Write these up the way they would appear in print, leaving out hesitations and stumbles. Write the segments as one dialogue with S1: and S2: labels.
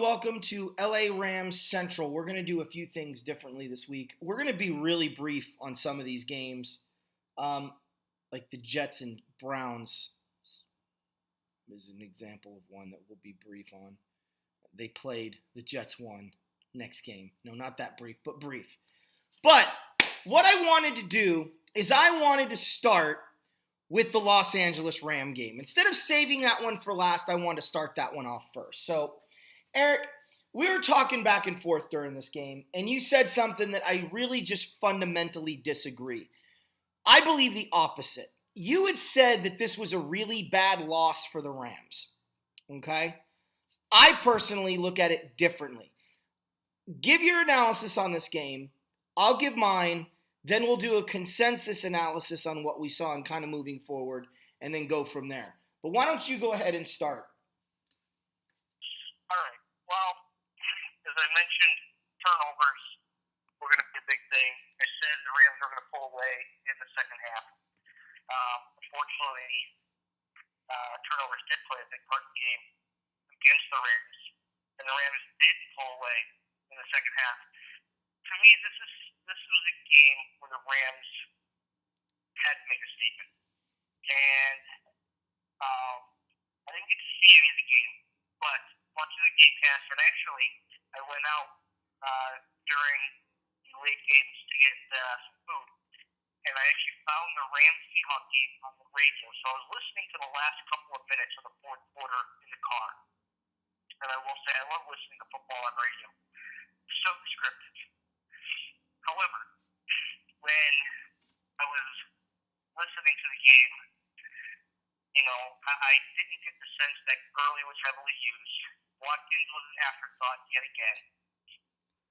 S1: and welcome to LA Rams Central. We're going to do a few things differently this week. We're going to be really brief on some of these games, like the Jets and Browns is an example of one that we'll be brief on. They played, the Jets won next game. No, not that brief, but brief. But what I wanted to do is I wanted to start with the Los Angeles Ram game. Instead of saving that one for last, I wanted to start that one off first. So, Eric, we were talking back and forth during this game, and you said something that I really just fundamentally disagree. I believe the opposite. You had said that this was a really bad loss for the Rams, okay? I personally look at it differently. Give your analysis on this game. I'll give mine. Then we'll do a consensus analysis on what we saw and kind of moving forward, and then go from there. But why don't you go ahead and start?
S2: All right. Well, as I mentioned, turnovers were going to be a big thing. I said the Rams were going to pull away in the second half. Unfortunately, turnovers did play a big part in the game against the Rams, and the Rams did pull away in the second half. To me, this was a game where the Rams had to make a statement, and I didn't get to see any of the game, but watching the game pass, and actually, I went out during the late games to get some food, and I actually found the Rams-Seahawks game on the radio, so I was listening to the last couple of minutes of the fourth quarter in the car, and I will say I love listening to football on radio. It's so scripted. However, when I was listening to the game, I didn't get the sense that Gurley was heavily used. Watkins was an afterthought yet again.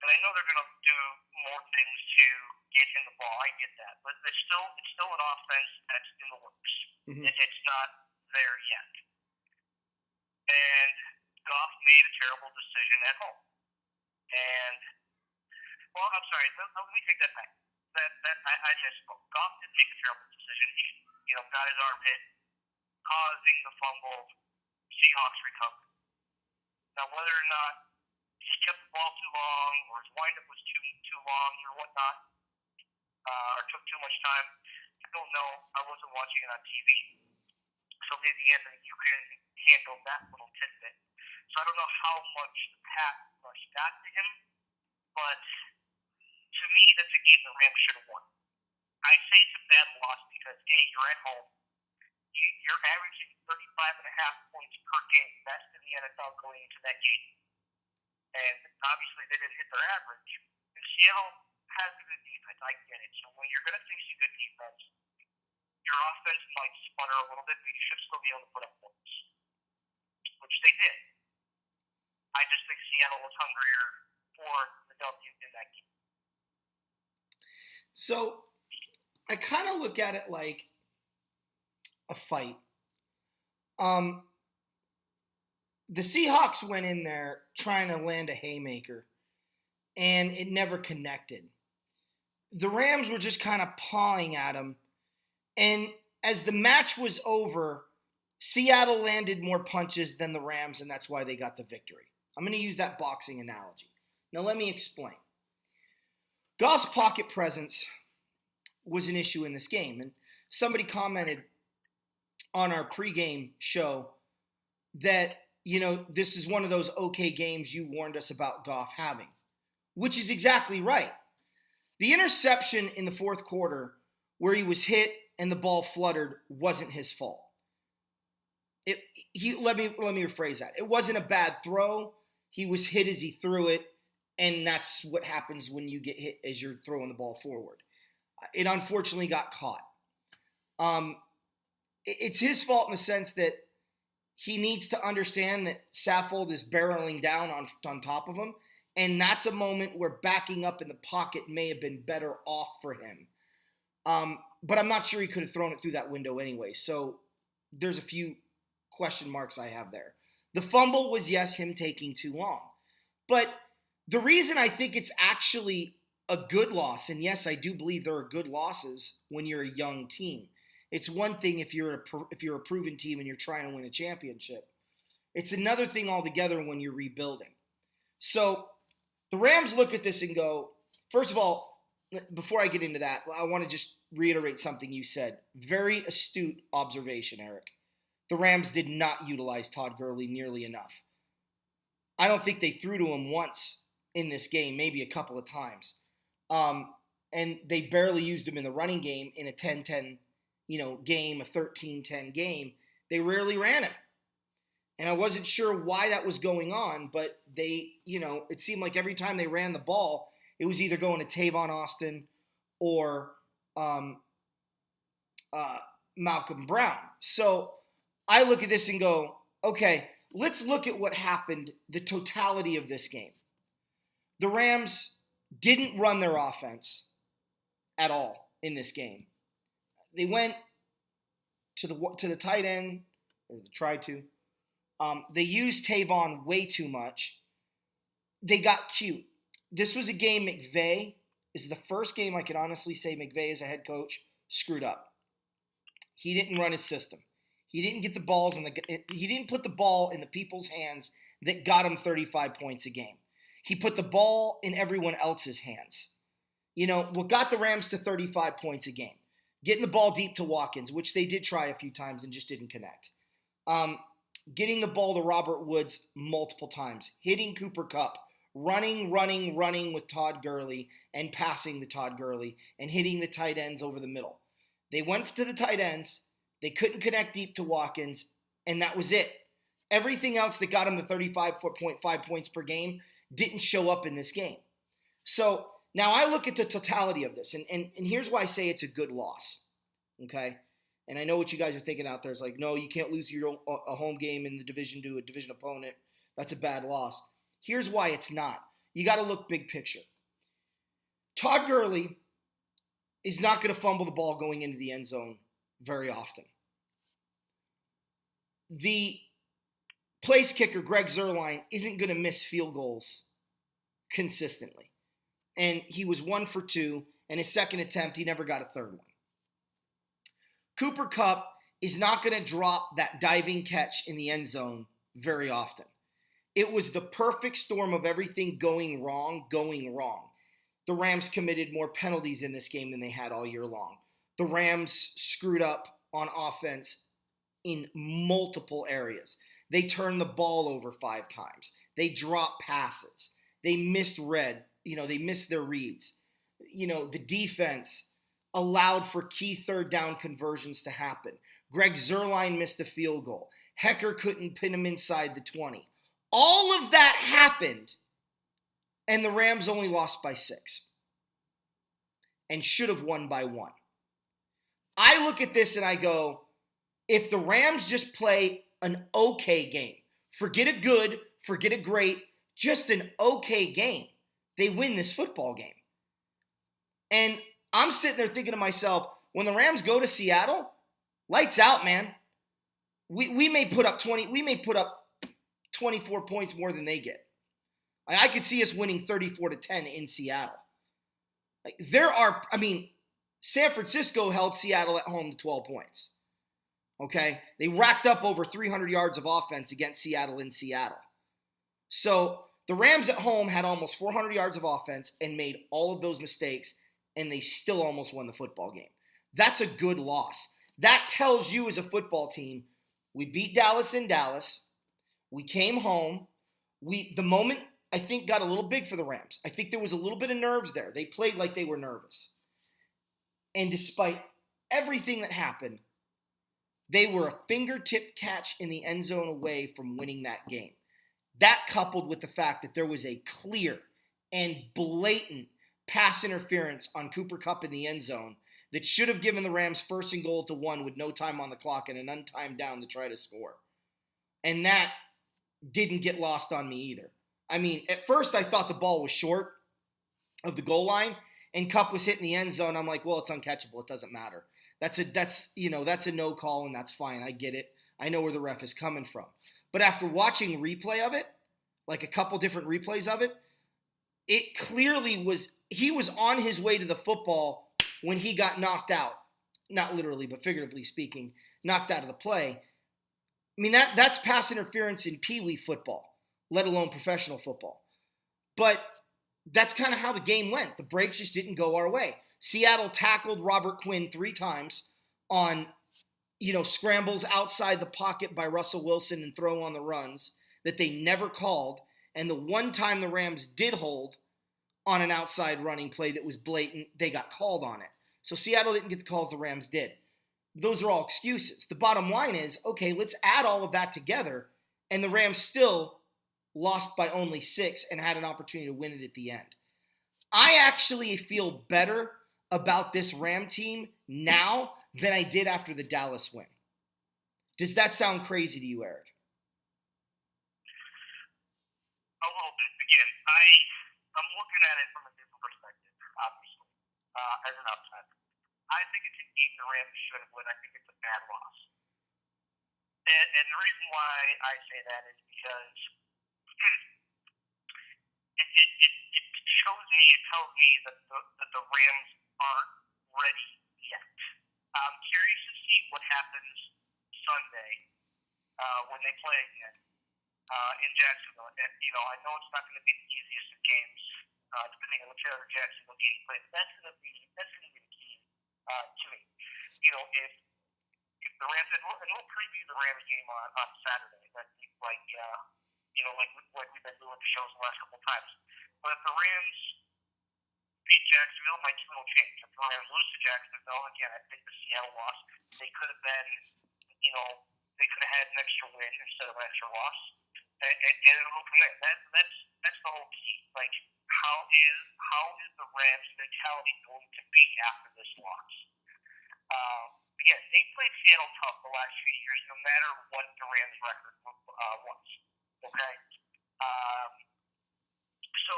S2: And I know they're going to do more things to get him the ball. I get that. But it's still an offense that's in the works. Mm-hmm. It's not there yet. And Goff made a terrible decision at home. And, well, I'm sorry. Let me take that back. I misspoke. Goff did make a terrible decision. He got his arm hit, causing the fumble. Seahawks recovered. Now, whether or not he kept the ball too long, or his windup was too long, or whatnot, or took too much time, I don't know. I wasn't watching it on TV. So maybe, Anthony, you can handle that little tidbit. So I don't know how much the pass rush got to him, but to me, that's a game the Rams should have won. I say it's a bad loss because, A, you're at home. You're averaging 35.5 points per game, best in the NFL going into that game. And obviously they didn't hit their average. And Seattle has a good defense. I get it. So when you're going to face a good defense, your offense might sputter a little bit, but you should still be able to put up points, which they did. I just think Seattle was hungrier for the W in that game.
S1: So I kind of look at it like a fight. The Seahawks went in there trying to land a haymaker, and it never connected. The Rams were just kind of pawing at them, and as the match was over, Seattle landed more punches than the Rams, and that's why they got the victory. I'm going to use that boxing analogy. Now let me explain. Goff's pocket presence was an issue in this game, and somebody commented on our pregame show that, this is one of those okay games you warned us about Goff having, which is exactly right. The interception in the fourth quarter where he was hit and the ball fluttered wasn't his fault. Let me rephrase that. It wasn't a bad throw. He was hit as he threw it, and that's what happens when you get hit as you're throwing the ball forward. It unfortunately got caught. It's his fault in the sense that he needs to understand that Saffold is barreling down on top of him, and that's a moment where backing up in the pocket may have been better off for him. But I'm not sure he could have thrown it through that window anyway, so there's a few question marks I have there. The fumble was, yes, him taking too long. But the reason I think it's actually a good loss, and yes, I do believe there are good losses when you're a young team. It's one thing if you're a proven team and you're trying to win a championship. It's another thing altogether when you're rebuilding. So the Rams look at this and go, first of all, before I get into that, I want to just reiterate something you said. Very astute observation, Eric. The Rams did not utilize Todd Gurley nearly enough. I don't think they threw to him once in this game, maybe a couple of times. And they barely used him in the running game in a 10-10, game, a 13-10 game. They rarely ran him. And I wasn't sure why that was going on, but they, it seemed like every time they ran the ball, it was either going to Tavon Austin or Malcolm Brown. So I look at this and go, okay, let's look at what happened, the totality of this game. The Rams didn't run their offense at all in this game. They went to the tight end, or they tried to. They used Tavon way too much. They got cute. This was a game McVay, this is the first game I can honestly say McVay as a head coach screwed up. He didn't run his system. He didn't get the balls he didn't put the ball in the people's hands that got him 35 points a game. He put the ball in everyone else's hands. What got the Rams to 35 points a game? Getting the ball deep to Watkins, which they did try a few times and just didn't connect. Getting the ball to Robert Woods multiple times. Hitting Cooper Kupp. Running with Todd Gurley and passing to Todd Gurley and hitting the tight ends over the middle. They went to the tight ends. They couldn't connect deep to Watkins, and that was it. Everything else that got him to 35.5 points per game didn't show up in this game. So now I look at the totality of this, and here's why I say it's a good loss, okay? And I know what you guys are thinking out there is like, no, you can't lose a home game in the division to a division opponent. That's a bad loss. Here's why it's not. You got to look big picture. Todd Gurley is not going to fumble the ball going into the end zone very often. The place kicker, Greg Zuerlein, isn't going to miss field goals consistently. And he was 1 for 2, and his second attempt, he never got a third one. Cooper Kupp is not going to drop that diving catch in the end zone very often. It was the perfect storm of everything going wrong. The Rams committed more penalties in this game than they had all year long. The Rams screwed up on offense in multiple areas. They turned the ball over 5 times. They dropped passes. They missed they missed their reads. The defense allowed for key third down conversions to happen. Greg Zuerlein missed a field goal. Hecker couldn't pin him inside the 20. All of that happened, and the Rams only lost by 6 and should have won by 1. I look at this and I go, if the Rams just play an okay game, forget a good, forget a great, just an okay game, they win this football game. And I'm sitting there thinking to myself, when the Rams go to Seattle, lights out, man. We may put up 24 points more than they get. I could see us winning 34-10 in Seattle. San Francisco held Seattle at home to 12 points. Okay? They racked up over 300 yards of offense against Seattle in Seattle. So the Rams at home had almost 400 yards of offense and made all of those mistakes, and they still almost won the football game. That's a good loss. That tells you as a football team, we beat Dallas in Dallas. We came home. The moment, I think, got a little big for the Rams. I think there was a little bit of nerves there. They played like they were nervous. And despite everything that happened, they were a fingertip catch in the end zone away from winning that game. That coupled with the fact that there was a clear and blatant pass interference on Cooper Kupp in the end zone that should have given the Rams 1st and goal to 1 with no time on the clock and an untimed down to try to score. And that didn't get lost on me either. At first I thought the ball was short of the goal line and Kupp was hitting the end zone. I'm like, well, it's uncatchable. It doesn't matter. That's a no call, and that's fine. I get it. I know where the ref is coming from. But after watching replay of it, like a couple different replays of it, it clearly was, he was on his way to the football when he got knocked out. Not literally, but figuratively speaking, knocked out of the play. That's pass interference in Pee Wee football, let alone professional football. But that's kind of how the game went. The breaks just didn't go our way. Seattle tackled Robert Quinn 3 times on, scrambles outside the pocket by Russell Wilson and throw on the runs that they never called. And the one time the Rams did hold on an outside running play that was blatant, they got called on it. So Seattle didn't get the calls the Rams did. Those are all excuses. The bottom line is, okay, let's add all of that together, and the Rams still lost by only 6 and had an opportunity to win it at the end. I actually feel better about this Ram team now than I did after the Dallas win. Does that sound crazy to you, Eric?
S2: A little bit. Again, I'm looking at it from a different perspective, obviously, as an outsider. I think it's a game the Rams should have won. I think it's a bad loss. And the reason why I say that is because it tells me that the Rams aren't ready yet. I'm curious to see what happens Sunday when they play again in Jacksonville. And, I know it's not going to be the easiest of games, depending on which other Jacksonville game you play. But that's going to be the key to me. If the Rams, and we'll preview the Rams game on Saturday. That's like we've been doing the shows the last couple of times. But if the Rams beat Jacksonville, my team will change. If the Rams lose to Jacksonville, again, I think the Seattle loss, they could have been, they could have had an extra win instead of an extra loss. And it'll go from there. That's the whole key. Like, how is the Rams' mentality going to be after this loss? Again, they played Seattle tough the last few years, no matter what the Rams' record was. Okay? So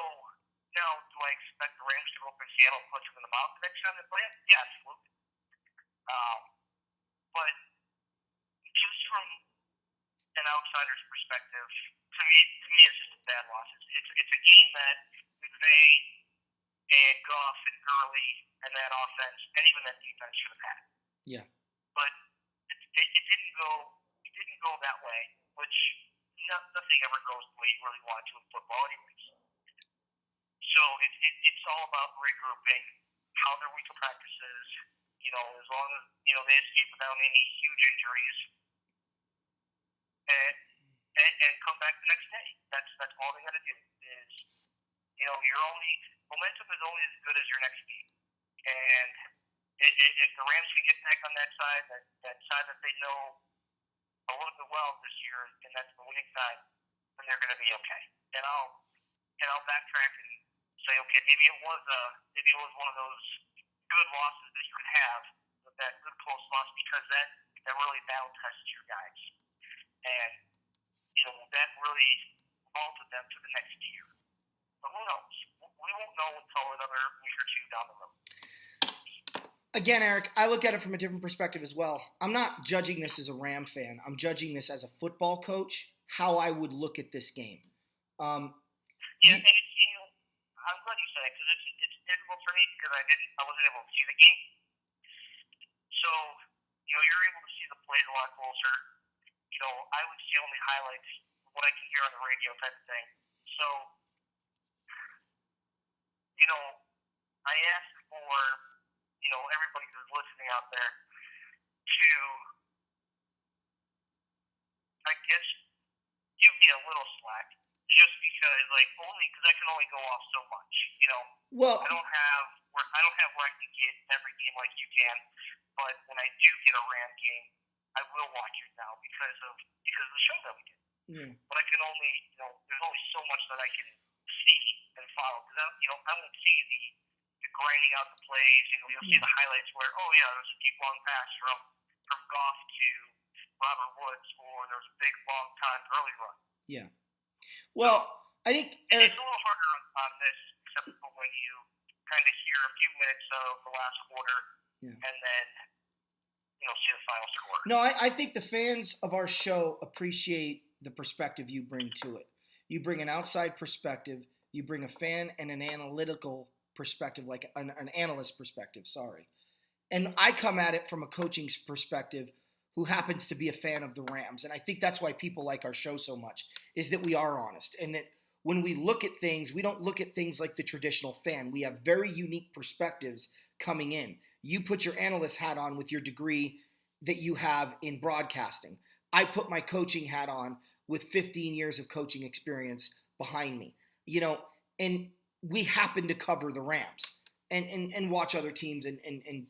S2: now, do I expect the Rams to go up in Seattle and punch them in the mouth the next time they play it? Yeah, absolutely. But just from an outsider's perspective, to me, it's just a bad loss. It's a game that McVay and Goff and Gurley and that offense and even that defense should have had.
S1: Yeah.
S2: But it didn't go that way, which nothing ever goes the way you really want it to in football, anyways. So it's all about regrouping, how their week of practices, as long as they escape without any huge injuries, and come back the next day. That's all they got to do. Is your momentum is only as good as your next game, and if the Rams can get back on that side that they know a little bit well this year, and that's the winning side, then they're going to be okay. And I'll backtrack and say, okay, maybe it was one of those good losses that you could have, with that good close loss, because that really battle tests your guys, and that really vaulted them to the next year. But who knows? We won't know until another week or two down the road.
S1: Again, Eric, I look at it from a different perspective as well. I'm not judging this as a Ram fan. I'm judging this as a football coach, how I would look at this game.
S2: And it's, I'm glad you said it, because it's difficult for me because I wasn't able to see the game. So, you're able to see the plays a lot closer. I would see only highlights, what I can hear on the radio type of thing. So, I asked for, everybody who's listening out there to, I guess, give me a little slack, just because, I can only go off so much.
S1: Well,
S2: I don't have where I can get every game like you can, but when I do get a Ram game, I will watch it now because of the show that we get.
S1: Yeah.
S2: But I can only, there's only so much that I can see and follow, because I won't see the grinding out the plays. You'll see the highlights where, oh yeah, there's a deep long pass from Goff to Robert Woods, or there's a big long time early run.
S1: Yeah. Well, I think
S2: it's a little harder on this, except for when you kind of hear a few minutes of the last quarter, and then see the final score.
S1: No, I think the fans of our show appreciate the perspective you bring to it. You bring an outside perspective. You bring a fan and an analytical perspective, like an analyst perspective, sorry. And I come at it from a coaching perspective who happens to be a fan of the Rams. And I think that's why people like our show so much, is that we are honest and that when we look at things, we don't look at things like the traditional fan. We have very unique perspectives coming in. You put your analyst hat on with your degree that you have in broadcasting. I put my coaching hat on with 15 years of coaching experience behind me. And we happen to cover the Rams and watch other teams and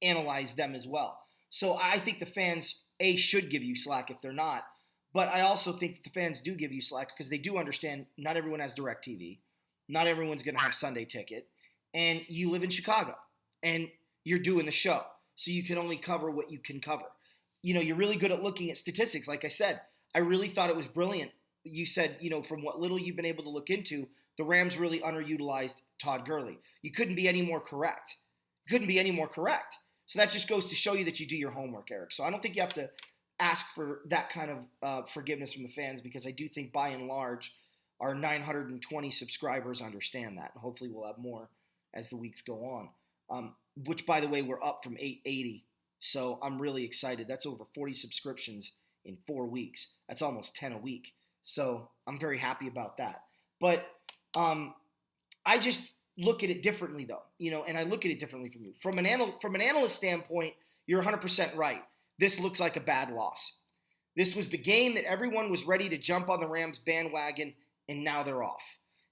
S1: analyze them as well. So I think the fans, should give you slack if they're not. But I also think that the fans do give you slack because they do understand not everyone has DirecTV. Not everyone's going to have Sunday Ticket. And you live in Chicago. And you're doing the show. So you can only cover what you can cover. You're really good at looking at statistics. Like I said, I really thought it was brilliant. You said, from what little you've been able to look into, the Rams really underutilized Todd Gurley. You couldn't be any more correct. So that just goes to show you that you do your homework, Eric. So I don't think you have to ask for that kind of forgiveness from the fans, because I do think by and large our 920 subscribers understand that. And hopefully we'll have more as the weeks go on, which, by the way, we're up from 880. So I'm really excited. That's over 40 subscriptions in 4 weeks. That's almost 10 a week. So I'm very happy about that. But I just look at it differently, though, and I look at it differently from you. From an analyst standpoint, you're 100% right. This looks like a bad loss. This was the game that everyone was ready to jump on the Rams bandwagon, and now they're off.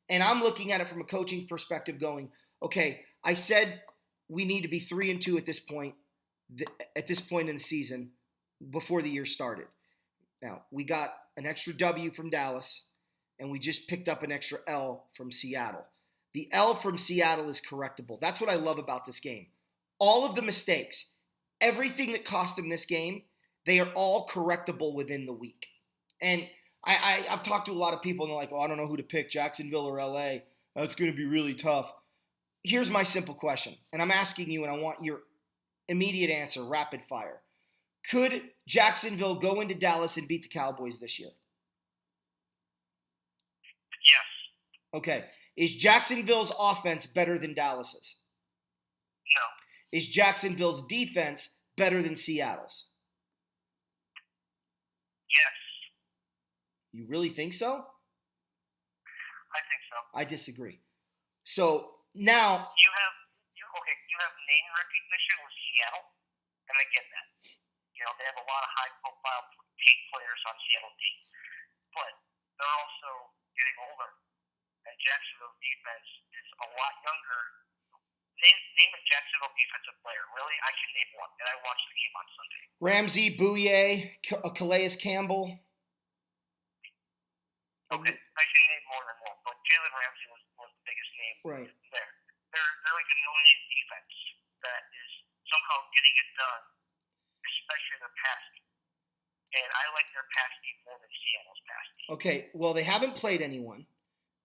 S1: And I'm looking at it from a coaching perspective going, okay, I said we need to be 3-2 at this point in the season before the year started. Now, we got an extra W from Dallas, and we just picked up an extra L from Seattle. The L from Seattle is correctable. That's what I love about this game. All of the mistakes, everything that cost them this game, they are all correctable within the week. And I've talked to a lot of people, and they're like, I don't know who to pick, Jacksonville or LA. That's going to be really tough. Here's my simple question, and I'm asking you, and I want your immediate answer, rapid fire. Could Jacksonville go into Dallas and beat the Cowboys this year?
S2: Yes.
S1: Okay. Is Jacksonville's offense better than Dallas's?
S2: No.
S1: Is Jacksonville's defense better than Seattle's?
S2: Yes.
S1: You really think so?
S2: I think so.
S1: I disagree. So now
S2: you have name recognition with Seattle, and I get that. They have a lot of high-profile team players on Seattle team, but they're also getting older, and Jacksonville's defense is a lot younger. Name a Jacksonville defensive player. Really, I can name one, and I watched the game on Sunday.
S1: Ramsey, Bouye, Calais Campbell.
S2: Okay, I can name more than one, but Jalen Ramsey was the biggest name there. They're like a no-name defense that is somehow getting it done, especially their pass team. And I like their pass team more than Seattle's pass team.
S1: Okay, well, they haven't played anyone.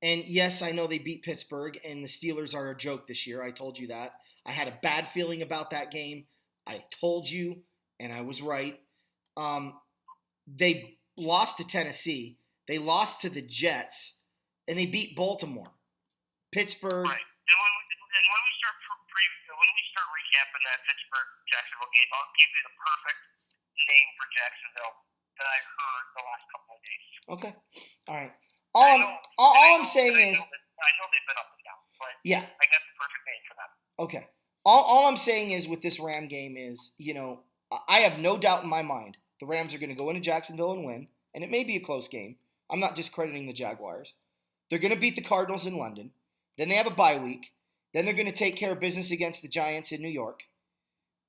S1: And yes, I know they beat Pittsburgh, and the Steelers are a joke this year. I told you that. I had a bad feeling about that game. I told you, and I was right. They lost to Tennessee. They lost to the Jets, and they beat Baltimore. Pittsburgh.
S2: Right. And when we start recapping that Pittsburgh-Jacksonville game, I'll give you the perfect name for Jacksonville that I've heard the last couple of days.
S1: Okay. All right. All I'm saying is,
S2: I know they've been up and down, but
S1: yeah,
S2: I got the perfect name for them.
S1: Okay. All I'm saying is with this Ram game is, I have no doubt in my mind the Rams are going to go into Jacksonville and win, and it may be a close game. I'm not discrediting the Jaguars. They're going to beat the Cardinals in London. Then they have a bye week. Then they're going to take care of business against the Giants in New York.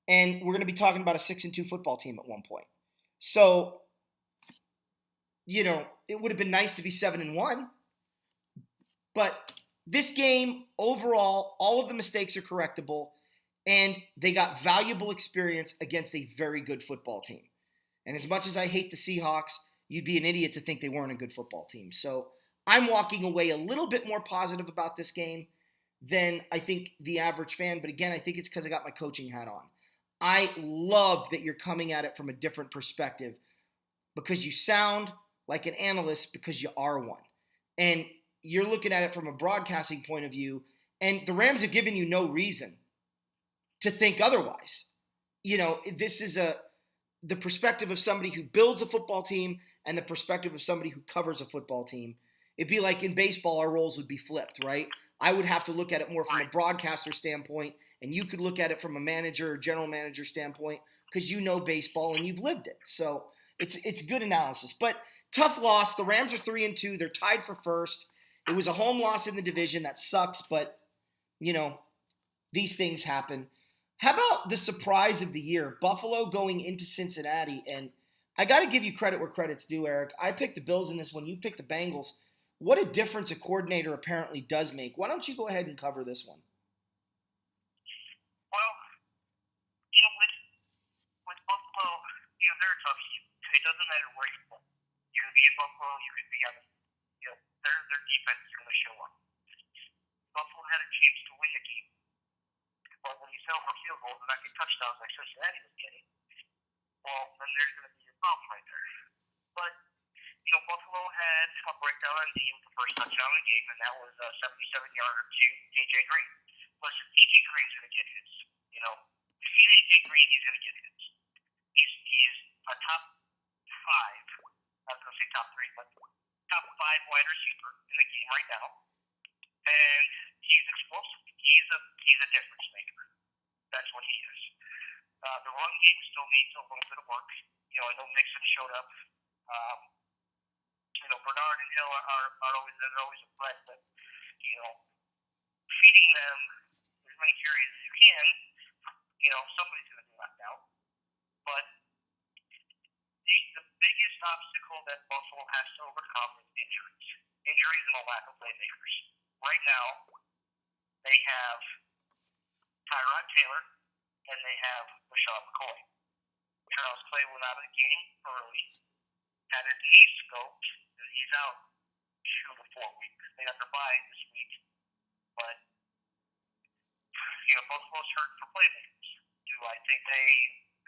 S1: And we're going to be talking about a 6-2 football team at one point. So, it would have been nice to be 7-1. But this game, overall, all of the mistakes are correctable. And they got valuable experience against a very good football team. And as much as I hate the Seahawks, you'd be an idiot to think they weren't a good football team. So I'm walking away a little bit more positive about this game than I think the average fan. But again, I think it's because I got my coaching hat on. I love that you're coming at it from a different perspective because you sound like an analyst because you are one. And you're looking at it from a broadcasting point of view. And the Rams have given you no reason to think otherwise. This is the perspective of somebody who builds a football team and the perspective of somebody who covers a football team. It'd be like in baseball, our roles would be flipped, right? I would have to look at it more from a
S2: Right.
S1: broadcaster standpoint, and you could look at it from a manager or general manager standpoint because you know baseball and you've lived it. So it's good analysis. But tough loss. The Rams are 3-2. They're tied for first. It was a home loss in the division. That sucks, but you know, these things happen. How about the surprise of the year? Buffalo going into Cincinnati, and I got to give you credit where credit's due, Eric. I picked the Bills in this one. You picked the Bengals. What a difference a coordinator apparently does make. Why don't you go ahead and cover this one?
S2: Well, with Buffalo, they're a tough team. It doesn't matter where you play. You can be in Buffalo, you could be on their defense is going to show up. Buffalo had a chance to win the game, but when you settle for field goals and not get touchdowns like Cincinnati was getting, well, then there's going to be a problem right there. But Buffalo had a breakdown on D with the first touchdown of the game, and that was a 77-yarder to AJ Green. Listen, AJ Green's going to get his. You see AJ Green, he's going to get his. He's a top five. I was going to say top three, but top five wide receiver in the game right now, and he's explosive. He's a difference maker. That's what he is. The run game still needs a little bit of work. I know Mixon showed up. Bernard and Hill are always a threat, but feeding them as many carries as you can, somebody's going to be left out. But the biggest obstacle that Buffalo has to overcome is injuries and a lack of playmakers. Right now, they have Tyrod Taylor and they have LaShawn McCoy. Charles Clay went out of the game early, had his knee scoped, and he's out 2 to 4 weeks. They got their bye this week, but Buffalo's hurt for playmakers. Do I think they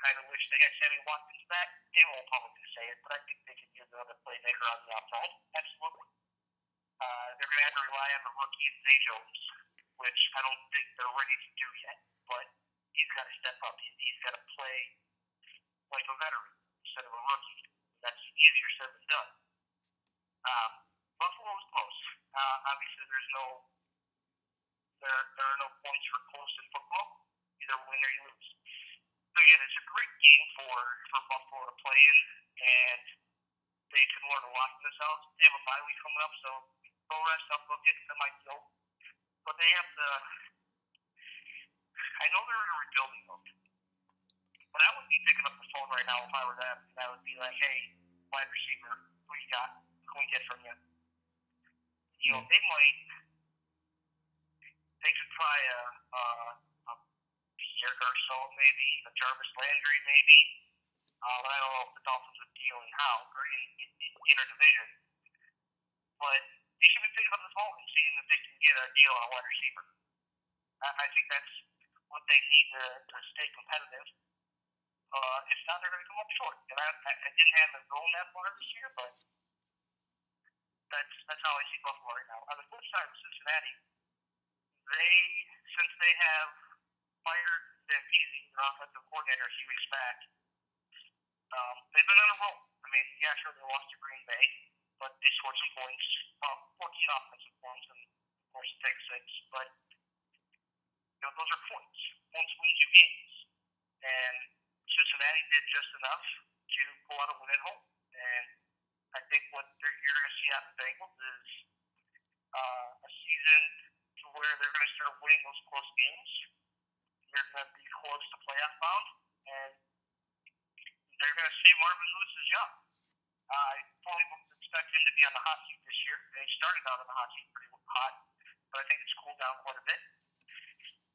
S2: kind of wish they had Sammy Watkins back? They won't publicly say it, but I think they could use another playmaker on the outside. Absolutely. They're going to have to rely on the rookie Zay Jones, which I don't think they're ready to do yet, but he's got to step up. He's got to play like a veteran instead of a rookie. That's easier said than done. Buffalo is close. Obviously, there are no points for close in football. Either win or you lose. So again, it's a great game for Buffalo to play in, and they can learn a lot from themselves. They have a bye week coming up, so they'll rest up, they'll get them ideal. But they have to. I know they're in a rebuilding mode, but I would be picking up the phone right now if I were them, and I would be like, "Hey, wide receiver, who you got? Who can we get from you?" They could try a Pierre Garcon maybe, a Jarvis Landry maybe. I don't know if the Dolphins would deal in how or in a division, but they should be picking up the phone and seeing if they can get a deal on a wide receiver. I think that's what they need to stay competitive. If not, they're going to come up short. And I didn't have them going that far this year, but that's how I see Buffalo right now. On the flip side of Cincinnati, since they have fired Zampese, their offensive coordinator, a few weeks back, they've been on a roll. I mean, yeah, sure, they lost to Green Bay, but they scored some points, 14 offensive points, and of course, pick six. But those are points. Points wins you games, and Cincinnati did just enough to pull out a win at home. And I think what you're going to see out of the Bengals is a season to where they're going to start winning those close games. They're going to be close to playoff bound, and they're going to see Marvin Lewis is young. I fully expect him to be on the hot seat this year. They started out on the hot seat pretty hot, but I think it's cooled down quite a bit.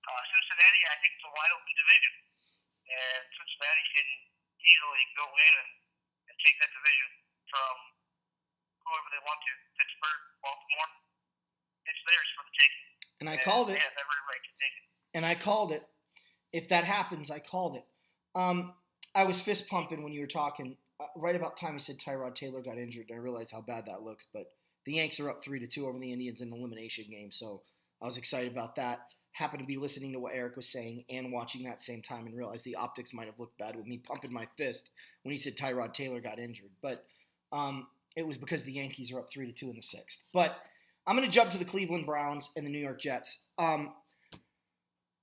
S2: Cincinnati, I think it's a wide open division, and Cincinnati can easily go in and take that division from whoever they want to. Pittsburgh, Baltimore, it's theirs for the taking.
S1: And I called it.
S2: They have every right to take it.
S1: And I called it. If that happens, I called it. I was fist pumping when you were talking. Right about time you said Tyrod Taylor got injured. I realized how bad that looks. But the Yanks are up 3-2 over the Indians in an elimination game. So I was excited about that. Happened to be listening to what Eric was saying and watching that same time and realized the optics might have looked bad with me pumping my fist when he said Tyrod Taylor got injured. But it was because the Yankees are up 3-2 in the sixth. But I'm going to jump to the Cleveland Browns and the New York Jets. I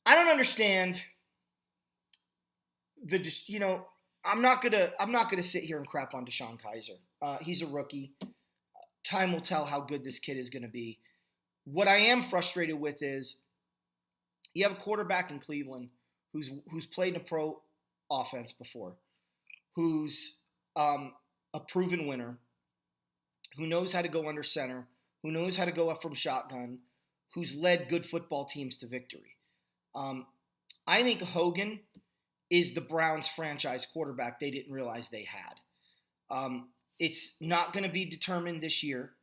S1: don't understand I'm not gonna sit here and crap on DeShone Kizer. He's a rookie. Time will tell how good this kid is going to be. What I am frustrated with is you have a quarterback in Cleveland who's played in a pro offense before, who's a proven winner, who knows how to go under center, who knows how to go up from shotgun, who's led good football teams to victory. I think Hogan is the Browns franchise quarterback they didn't realize they had. It's not going to be determined this year.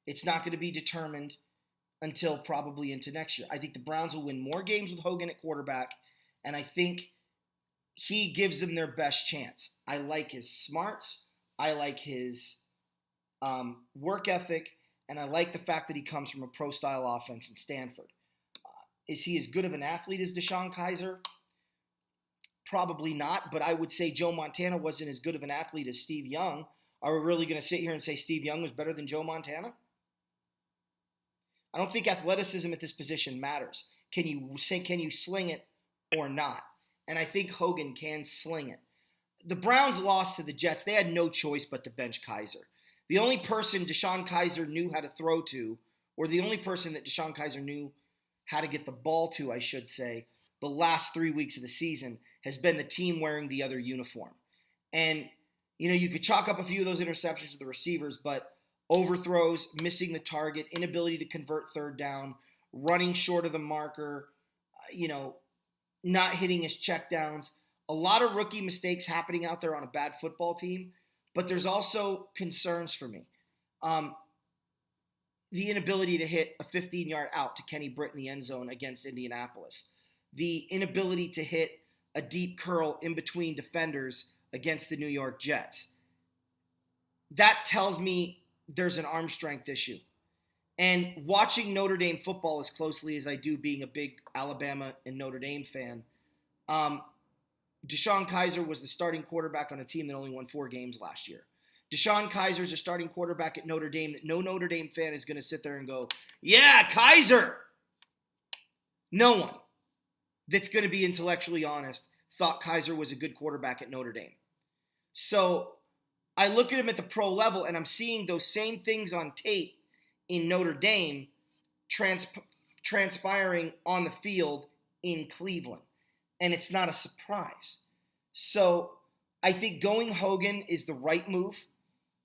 S1: It's not going to be determined until probably into next year. I think the Browns will win more games with Hogan at quarterback, and I think he gives them their best chance. I like his smarts. I like his work ethic, and I like the fact that he comes from a pro-style offense in Stanford. Is he as good of an athlete as DeShone Kizer? Probably not, but I would say Joe Montana wasn't as good of an athlete as Steve Young. Are we really going to sit here and say Steve Young was better than Joe Montana? I don't think athleticism at this position matters. Can you sling it or not? And I think Hogan can sling it. The Browns lost to the Jets. They had no choice but to bench Kizer. The only person DeShone Kizer knew how to throw to, or the only person that DeShone Kizer knew how to get the ball to, I should say, the last 3 weeks of the season has been the team wearing the other uniform. And, you could chalk up a few of those interceptions to the receivers, but overthrows, missing the target, inability to convert third down, running short of the marker, not hitting his checkdowns. A lot of rookie mistakes happening out there on a bad football team, but there's also concerns for me. The inability to hit a 15-yard out to Kenny Britt in the end zone against Indianapolis. The inability to hit a deep curl in between defenders against the New York Jets. That tells me there's an arm strength issue. And watching Notre Dame football as closely as I do, being a big Alabama and Notre Dame fan, DeShone Kizer was the starting quarterback on a team that only won 4 games last year. DeShone Kizer is a starting quarterback at Notre Dame that no Notre Dame fan is going to sit there and go, yeah, Kizer. No one that's going to be intellectually honest thought Kizer was a good quarterback at Notre Dame. So I look at him at the pro level, and I'm seeing those same things on tape in Notre Dame transpiring on the field in Cleveland. And it's not a surprise. So I think going Hogan is the right move.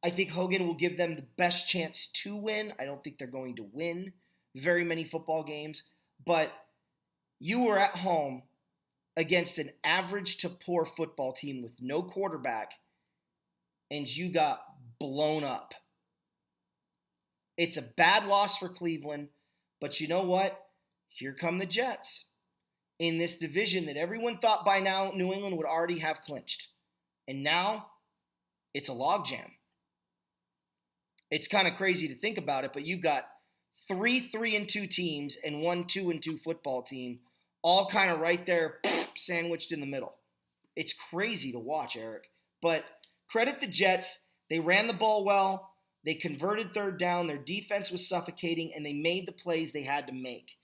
S1: I think Hogan will give them the best chance to win. I don't think they're going to win very many football games. But you were at home against an average to poor football team with no quarterback, and you got blown up. It's a bad loss for Cleveland, but you know what? Here come the Jets in this division that everyone thought by now New England would already have clinched. And now it's a logjam. It's kind of crazy to think about it, but you've got 3 3-2 teams and 1 2-2 football team, all kind of right there, sandwiched in the middle. It's crazy to watch, Eric. But credit the Jets. They ran the ball well. They converted third down. Their defense was suffocating, and they made the plays they had to make.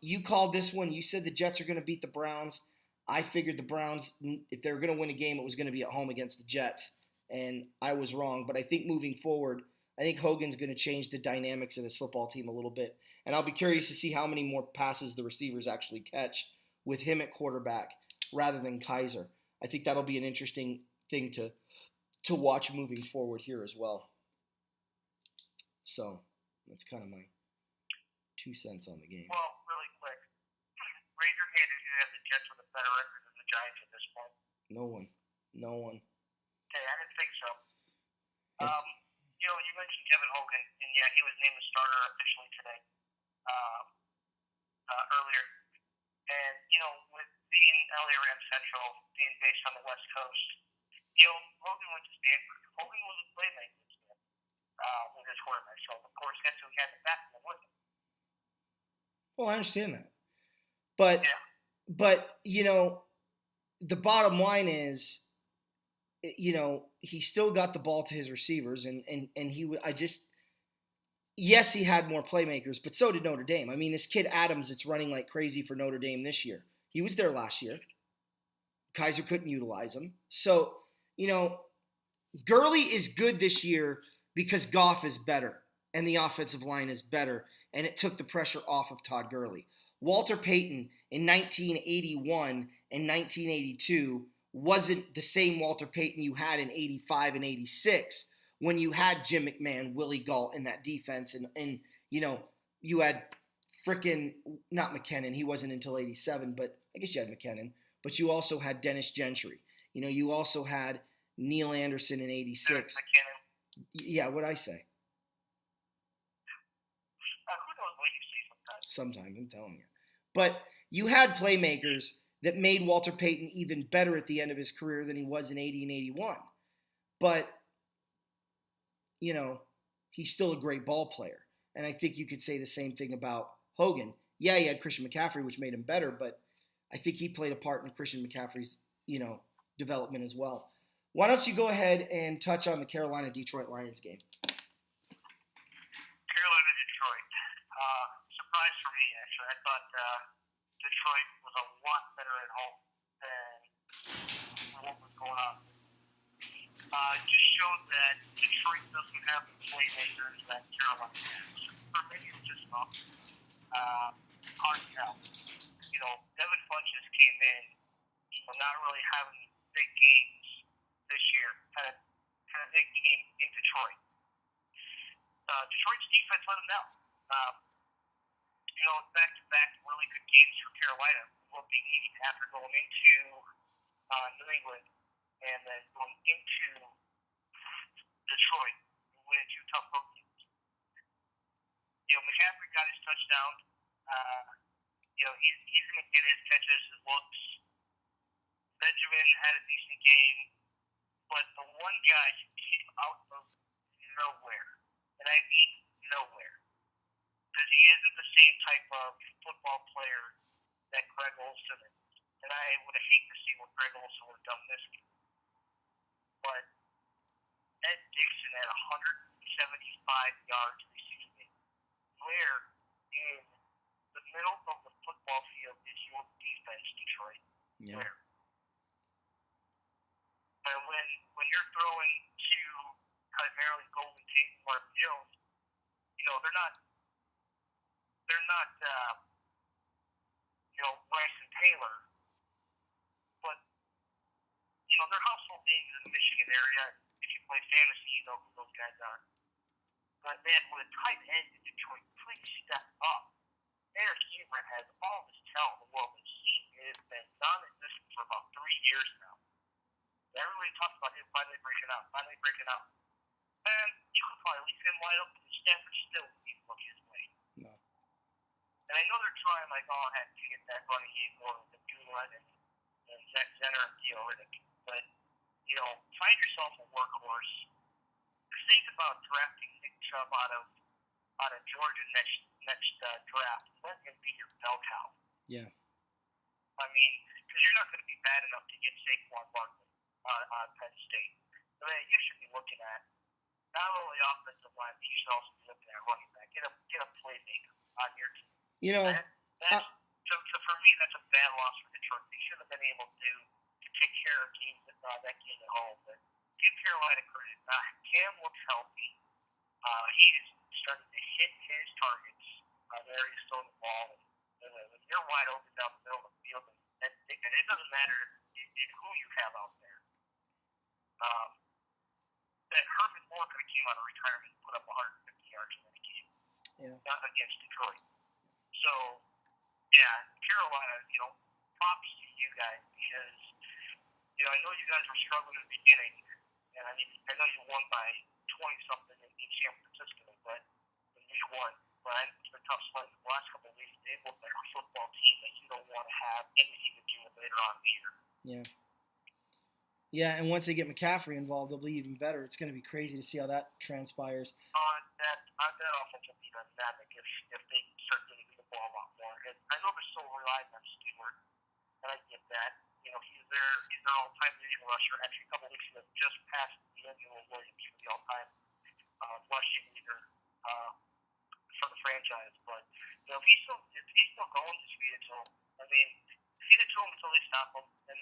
S1: You called this one. You said the Jets are going to beat the Browns. I figured the Browns, if they were going to win a game, it was going to be at home against the Jets. And I was wrong. But I think moving forward, I think Hogan's going to change the dynamics of this football team a little bit. And I'll be curious to see how many more passes the receivers actually catch with him at quarterback rather than Kizer. I think that'll be an interesting thing to watch moving forward here as well. So that's kind of my 2 cents on the game.
S2: Well, really quick, raise your hand if you have the Jets with a better record than the Giants at this point.
S1: No one.
S2: Okay, I didn't think so. You mentioned Kevin Hogan, and yeah, he was named the starter officially today, earlier. And, with being LA Rams Central, being based on the West Coast, Hogan went to Stanford. Hogan was a playmaker with his quarterback, so of course that's who he had the back with him.
S1: Well, I understand that. But the bottom line is he still got the ball to his receivers, and yes, he had more playmakers, but so did Notre Dame. I mean, this kid Adams, it's running like crazy for Notre Dame this year. He was there last year. Kaiser couldn't utilize him. So, Gurley is good this year because Goff is better and the offensive line is better, and it took the pressure off of Todd Gurley. Walter Payton in 1981 and 1982 wasn't the same Walter Payton you had in 85 and 86 when you had Jim McMahon, Willie Gault in that defense, and you had frickin' not McKinnon, he wasn't until 87, but I guess you had McKinnon, but you also had Dennis Gentry. You also had Neil Anderson in 86. Yeah, what'd I say?
S2: Who knows what you say sometimes?
S1: Sometimes, I'm telling you. But you had playmakers that made Walter Payton even better at the end of his career than he was in 80 and 81. But, he's still a great ball player. And I think you could say the same thing about Hogan. Yeah, he had Christian McCaffrey, which made him better, but I think he played a part in Christian McCaffrey's, development as well. Why don't you go ahead and touch on the Carolina-Detroit Lions game?
S2: Carolina-Detroit. Surprise for me, actually. I thought Detroit was a lot better at home than what was going on. It just showed that Detroit doesn't have the playmakers that Carolina has. For me, it was just hard to tell. Devin Funchess came in, not really having big games this year, had a big game in Detroit. Detroit's defense let him down. Back-to-back really good games for Carolina, what they need after going into New England and then going into Detroit, winning two tough road games. McCaffrey got his touchdown. He's going to get his catches, his looks. Benjamin had a decent game, but the one guy who came out of nowhere, and I mean nowhere, because he isn't the same type of football player that Greg Olsen is. And I would have hated to see what Greg Olsen would have done this game. But Ed Dixon had 175 yards receiving. Where in the middle of the football field is your defense, Detroit?
S1: Yeah.
S2: Where? And when you're throwing to primarily Golden Tate and Mark Jones, they're not Bryson Taylor, but they're household names in the Michigan area. If you play fantasy, you know who those guys are. But man, with a tight end in Detroit, please step up. Eric Ebert has all this talent in the world, and he has been non-existent for about 3 years now. Everybody talks about him finally breaking out. And you could probably leave him wide open, and Stanford still didn't look his way.
S1: No.
S2: And I know they're trying like all ahead to get that running game going with Dulin and Zach Zenner and Theo Riddick. But, find yourself a workhorse. Think about drafting Nick Chubb out of Georgia next draft. Let him be your bell cow.
S1: Yeah.
S2: I mean, because you're not going to be bad enough to get Saquon Barkley on Penn State. I mean, you should be looking at not only offensive line, but you should also be looking at running back. Get a playmaker on your team. So for me, that's a bad loss for Detroit. They should have been able to take care of games that game at home. But give Carolina credit. Cam looks healthy. He is starting to hit his targets. There he's throwing the ball. And when you're wide open down the middle of the field, and it doesn't matter who you have out there. That Herman Moore could have came out of retirement and put up 150 yards in that game.
S1: Yeah.
S2: Not against Detroit. So, yeah, Carolina, props to you guys because, I know you guys were struggling in the beginning, and I know you won by 20-something in San Francisco, but in week 1, but it's been tough sledding the last couple of weeks. They look like a football team that you don't want to have anything to do with later on in the year.
S1: Yeah. Yeah, and once they get McCaffrey involved, they'll be even better. It's going to be crazy to see how that transpires.
S2: That offense will be dynamic if they start getting the ball a lot more. And I know they're still relying on Stewart, and I get that. He's their all-time leading rusher. Actually, a couple weeks ago,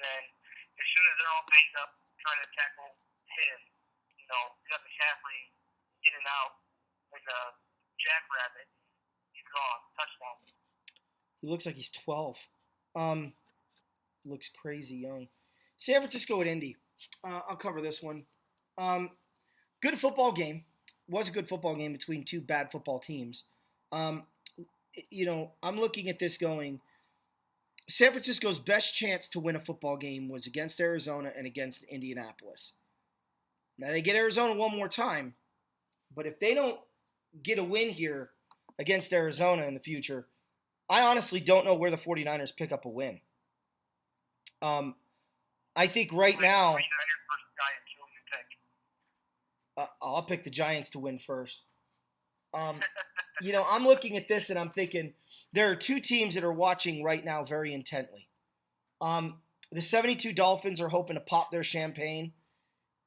S2: then as soon as they're all banged up trying to tackle him, you got McCaffrey in and out like a jackrabbit. He's gone. Touchdown.
S1: He looks like he's 12. Looks crazy young. San Francisco at Indy. I'll cover this one. Good football game. Was a good football game between two bad football teams. I'm looking at this going, San Francisco's best chance to win a football game was against Arizona and against Indianapolis. Now they get Arizona one more time, but if they don't get a win here against Arizona in the future, I honestly don't know where the 49ers pick up a win. I think right now, I'll pick the Giants to win first. I'm looking at this and I'm thinking there are two teams that are watching right now very intently. The 72 Dolphins are hoping to pop their champagne,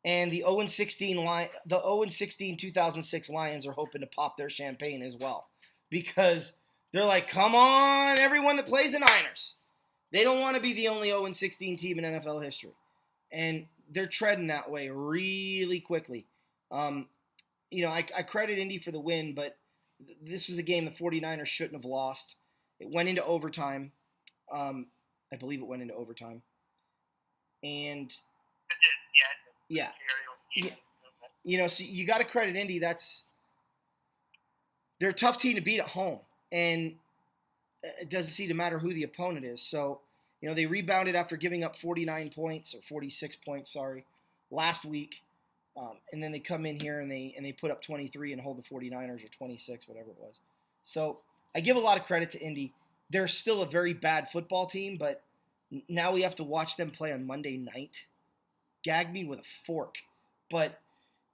S1: and the 0-16 2006 Lions are hoping to pop their champagne as well, because they're like, come on, everyone that plays the Niners. They don't want to be the only 0-16 team in NFL history, and they're treading that way really quickly. I credit Indy for the win, but this was a game the 49ers shouldn't have lost. It went into overtime. I believe it went into overtime. And yeah. So you got to credit Indy. They're a tough team to beat at home, and it doesn't seem to matter who the opponent is. So, they rebounded after giving up 46 points, last week. And then they come in here and they put up 23 and hold the 49ers, or 26, whatever it was. So I give a lot of credit to Indy. They're still a very bad football team, but now we have to watch them play on Monday night. Gag me with a fork. But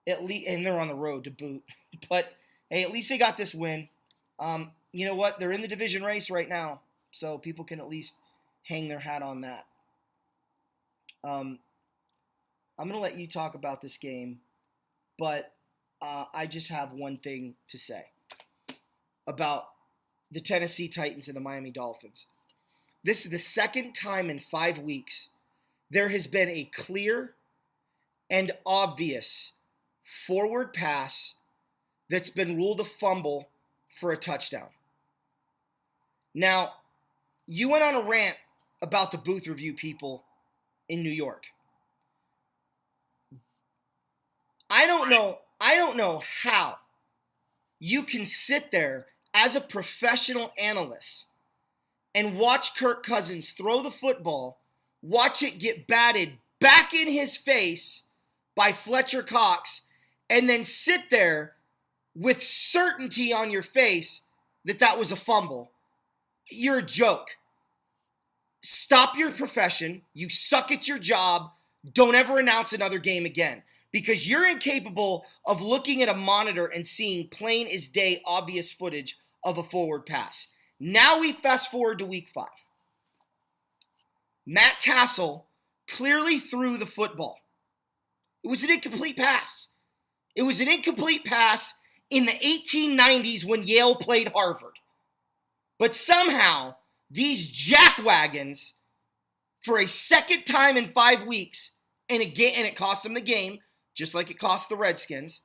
S1: at least, and they're on the road to boot. But hey, at least they got this win. You know what? They're in the division race right now, so people can at least hang their hat on that. I'm going to let you talk about this game, but I just have one thing to say about the Tennessee Titans and the Miami Dolphins. This is the second time in 5 weeks there has been a clear and obvious forward pass that's been ruled a fumble for a touchdown. Now, you went on a rant about the booth review people in New York. I don't know how you can sit there as a professional analyst and watch Kirk Cousins throw the football, watch it get batted back in his face by Fletcher Cox, and then sit there with certainty on your face that was a fumble. You're a joke. Stop your profession. You suck at your job. Don't ever announce another game again, because you're incapable of looking at a monitor and seeing plain as day obvious footage of a forward pass. Now we fast forward to week 5. Matt Castle clearly threw the football. It was an incomplete pass. It was an incomplete pass in the 1890s when Yale played Harvard. But somehow, these jackwagons, for a second time in 5 weeks, and it cost them the game, just like it cost the Redskins.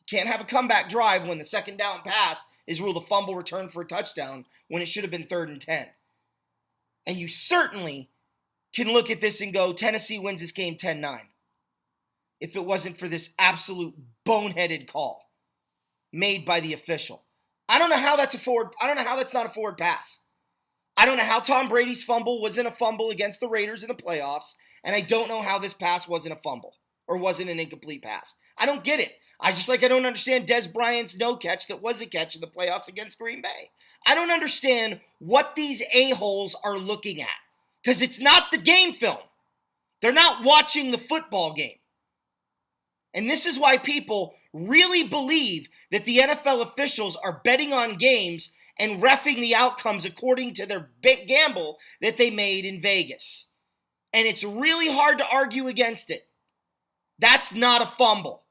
S1: You can't have a comeback drive when the second down pass is ruled a fumble return for a touchdown when it should have been 3rd and 10. And you certainly can look at this and go, Tennessee wins this game 10-9. If it wasn't for this absolute boneheaded call made by the official. I don't know how that's not a forward pass. I don't know how Tom Brady's fumble wasn't a fumble against the Raiders in the playoffs, and I don't know how this pass wasn't a fumble or wasn't an incomplete pass. I don't get it. I don't understand Dez Bryant's no catch that was a catch in the playoffs against Green Bay. I don't understand what these a-holes are looking at, because it's not the game film. They're not watching the football game. And this is why people really believe that the NFL officials are betting on games and reffing the outcomes according to their gamble that they made in Vegas. And it's really hard to argue against it. That's not a fumble.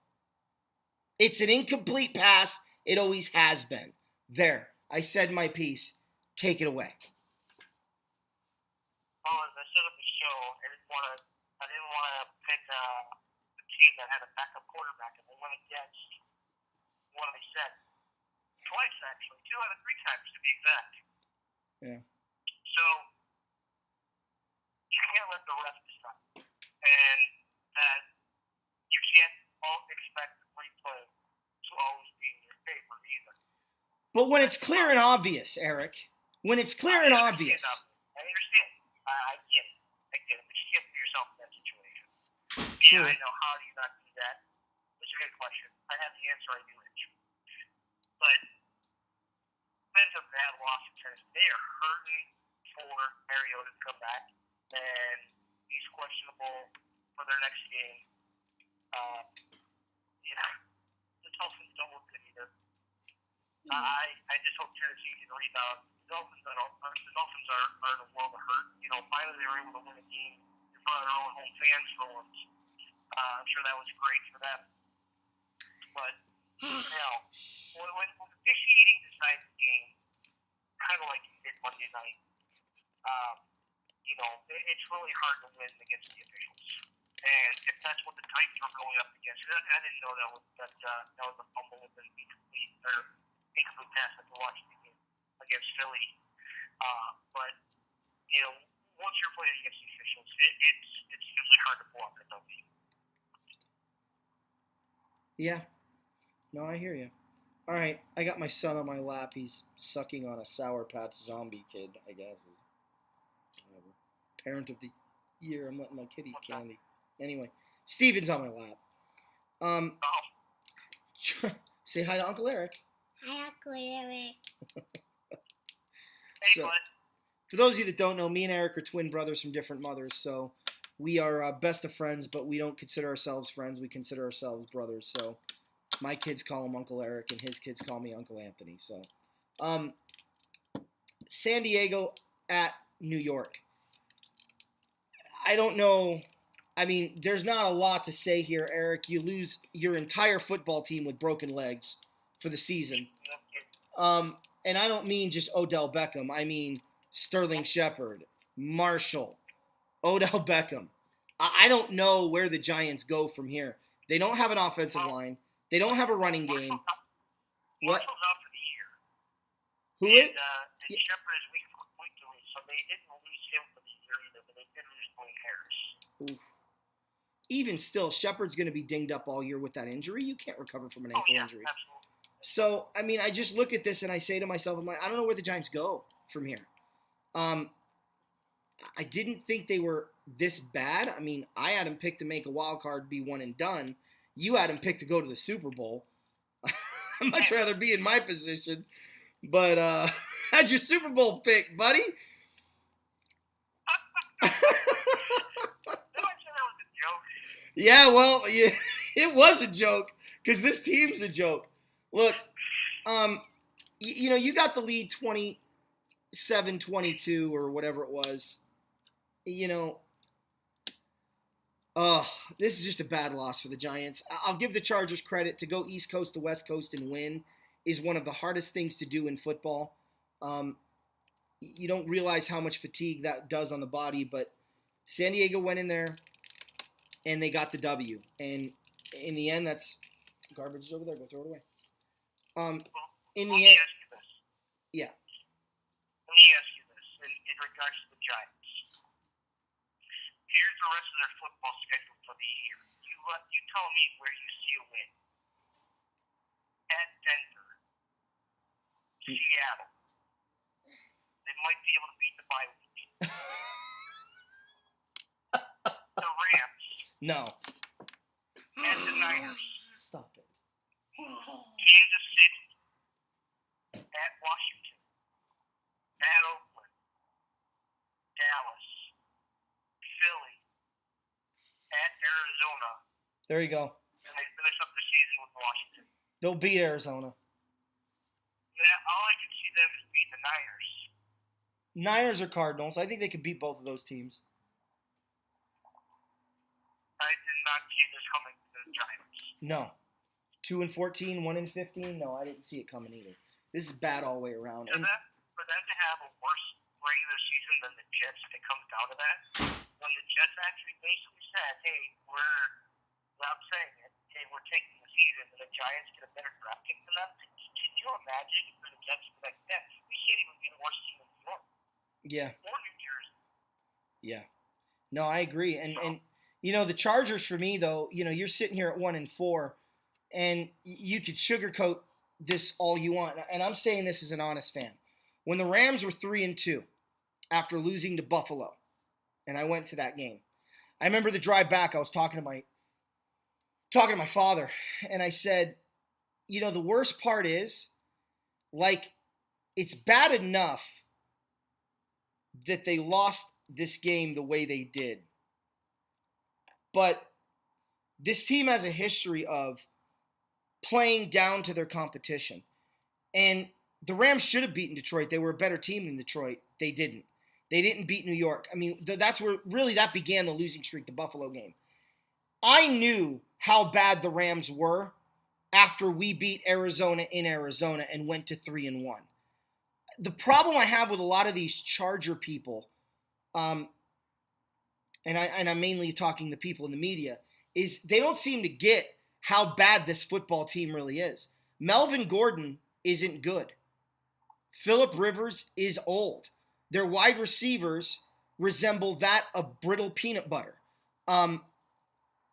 S1: It's an incomplete pass. It always has been. There. I said my piece. Take it away.
S2: As I set up the show, want to pick a team that had a backup quarterback, and they went against one I said twice actually, 2 out of 3 times to be exact.
S1: Yeah.
S2: So you can't let the refs decide, and that you can't all expect the replay to always be in your favor either.
S1: But when it's clear and obvious, Eric, when it's clear and obvious.
S2: I understand. I get it. But you can't put yourself in that situation.
S1: True.
S2: Yeah, I know. How do you not do that? It's a good question. I have the answer. I do it. But that's a bad loss because they are hurting for Mariota to come back, and he's questionable for their next game. The Dolphins don't look good either. I just hope Tennessee can rebound. The Dolphins are in a world of hurt. Finally they were able to win a game in front of their own home fans for once. I'm sure that was great for them. But when officiating decides the game, kind of like you did Monday night, it's really hard to win against the officials. And if that's what the Titans were going up against, I didn't know that was a fumble with an incomplete pass after watching the game against Philly. But once you're playing against the officials, it's usually hard to pull off a W.
S1: Yeah. No, I hear you. All right, I got my son on my lap. He's sucking on a Sour Patch Zombie kid, I guess. Whatever. Parent of the year. I'm letting my kid eat candy. Anyway, Steven's on my lap. Say hi to Uncle Eric.
S3: Hi, Uncle Eric.
S1: So, for those of you that don't know, me and Eric are twin brothers from different mothers, so we are best of friends, but we don't consider ourselves friends. We consider ourselves brothers, so my kids call him Uncle Eric, and his kids call me Uncle Anthony. So, San Diego at New York. I don't know. I mean, there's not a lot to say here, Eric. You lose your entire football team with broken legs for the season. And I don't mean just Odell Beckham. I mean Sterling Shepard, Marshall, Odell Beckham. I don't know where the Giants go from here. They don't have an offensive line. They don't have a running game. What?
S2: Marshall's out for the year.
S1: Who is?
S2: And Shepard is week to week, so they didn't lose him for the year either, but they did lose Blaine Harris.
S1: Oof. Even still, Shepard's going to be dinged up all year with that injury. You can't recover from an ankle injury.
S2: Absolutely.
S1: So, I mean, I just look at this and I say to myself, I'm like, I don't know where the Giants go from here. I didn't think they were this bad. I mean, I had them picked to make a wild card, be one and done. You had them picked to go to the Super Bowl. I'd much rather be in my position. But how'd your Super Bowl pick, buddy? Yeah, well, yeah, it was a joke because this team's a joke. Look, you got the lead 27-22 or whatever it was. This is just a bad loss for the Giants. I'll give the Chargers credit. To go East Coast to West Coast and win is one of the hardest things to do in football. You don't realize how much fatigue that does on the body, but San Diego went in there and they got the W. And in the end, that's garbage is over there. Go throw it away. In the end, yeah.
S2: Let me ask you this in regards to the Giants. Here's the rest of their football schedule for the year. You tell me where you see a win. At Denver, Seattle. They might be able to beat the bye week. The Rams.
S1: No.
S2: And the Niners.
S1: Stop it.
S2: Kansas City. At Washington. At Oakland. Dallas. Philly. At Arizona.
S1: There you go.
S2: And they finish up the season with Washington.
S1: They'll beat Arizona.
S2: All I can see them is beating the Niners.
S1: Niners or Cardinals. I think they could beat both of those teams.
S2: I did not see this coming to the Giants.
S1: No. 2-14, 1-15. No, I didn't see it coming either. This is bad all the way around.
S2: For them to have a worse regular season than the Jets, if it comes down to that, when when the Jets actually basically said, hey, without saying it, hey, we're taking the season, and the Giants get a better draft pick than them, can you imagine if the Jets were like, yeah, we can't even be the worst team in New York
S1: Yeah.
S2: or New Jersey?
S1: Yeah. No, I agree. And you know, the Chargers for me though, you know, you're sitting here at 1-4, and you could sugarcoat this all you want. And I'm saying this as an honest fan. When the Rams were 3-2 after losing to Buffalo, and I went to that game, I remember the drive back. I was talking to my father, and I said, you know, the worst part is, like, it's bad enough that they lost this game the way they did. But this team has a history of playing down to their competition. And the Rams should have beaten Detroit. They were a better team than Detroit. They didn't. They didn't beat New York. I mean, that's where really that began the losing streak, the Buffalo game. I knew how bad the Rams were after we beat Arizona in Arizona and went to 3-1. The problem I have with a lot of these Charger people, and I'm mainly talking the people in the media, is they don't seem to get how bad this football team really is. Melvin Gordon isn't good. Phillip Rivers is old. Their wide receivers resemble that of brittle peanut butter.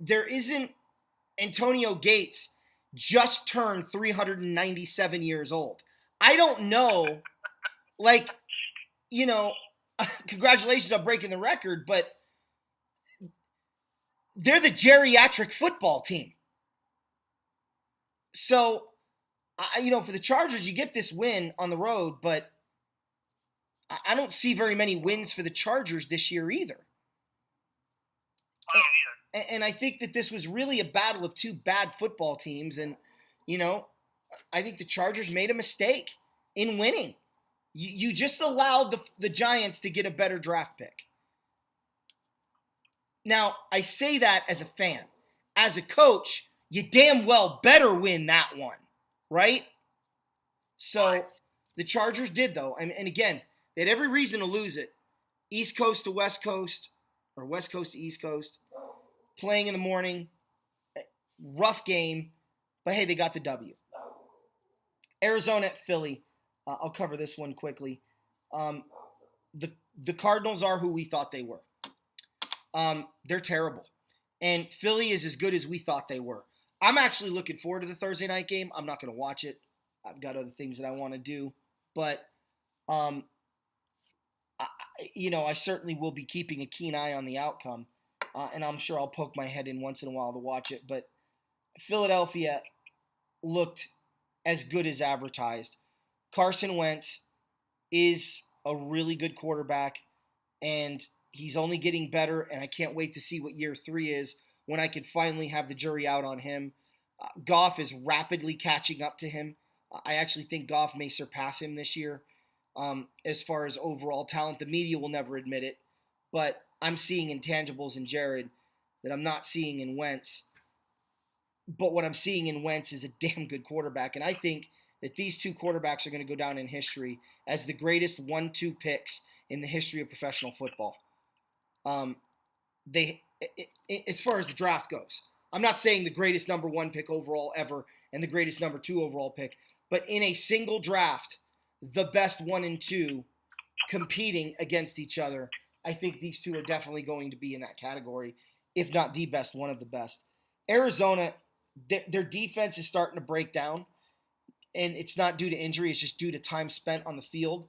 S1: There isn't Antonio Gates just turned 397 years old. I don't know, like, you know, congratulations on breaking the record, but they're the geriatric football team. So, you know, for the Chargers, you get this win on the road, but I don't see very many wins for the Chargers this year either. And I think that this was really a battle of two bad football teams. And, you know, I think the Chargers made a mistake in winning. You just allowed the Giants to get a better draft pick. Now, I say that as a fan. As a coach, you damn well better win that one, right? So the Chargers did, though. And again, they had every reason to lose it. East Coast to West Coast, or West Coast to East Coast, playing in the morning, rough game, but hey, they got the W. Arizona at Philly. I'll cover this one quickly. The Cardinals are who we thought they were. They're terrible. And Philly is as good as we thought they were. I'm actually looking forward to the Thursday night game. I'm not going to watch it. I've got other things that I want to do. But, I certainly will be keeping a keen eye on the outcome. And I'm sure I'll poke my head in once in a while to watch it. But Philadelphia looked as good as advertised. Carson Wentz is a really good quarterback, and he's only getting better, and I can't wait to see what year 3 is when I can finally have the jury out on him. Goff is rapidly catching up to him. I actually think Goff may surpass him this year as far as overall talent. The media will never admit it, but I'm seeing intangibles in Jared that I'm not seeing in Wentz. But what I'm seeing in Wentz is a damn good quarterback, and I think that these two quarterbacks are going to go down in history as the greatest 1-2 picks in the history of professional football. As far as the draft goes, I'm not saying the greatest number 1 pick overall ever and the greatest number 2 overall pick, but in a single draft, the best 1 and 2 competing against each other. I think these two are definitely going to be in that category, if not the best, one of the best. Arizona, their defense is starting to break down, and it's not due to injury. It's just due to time spent on the field.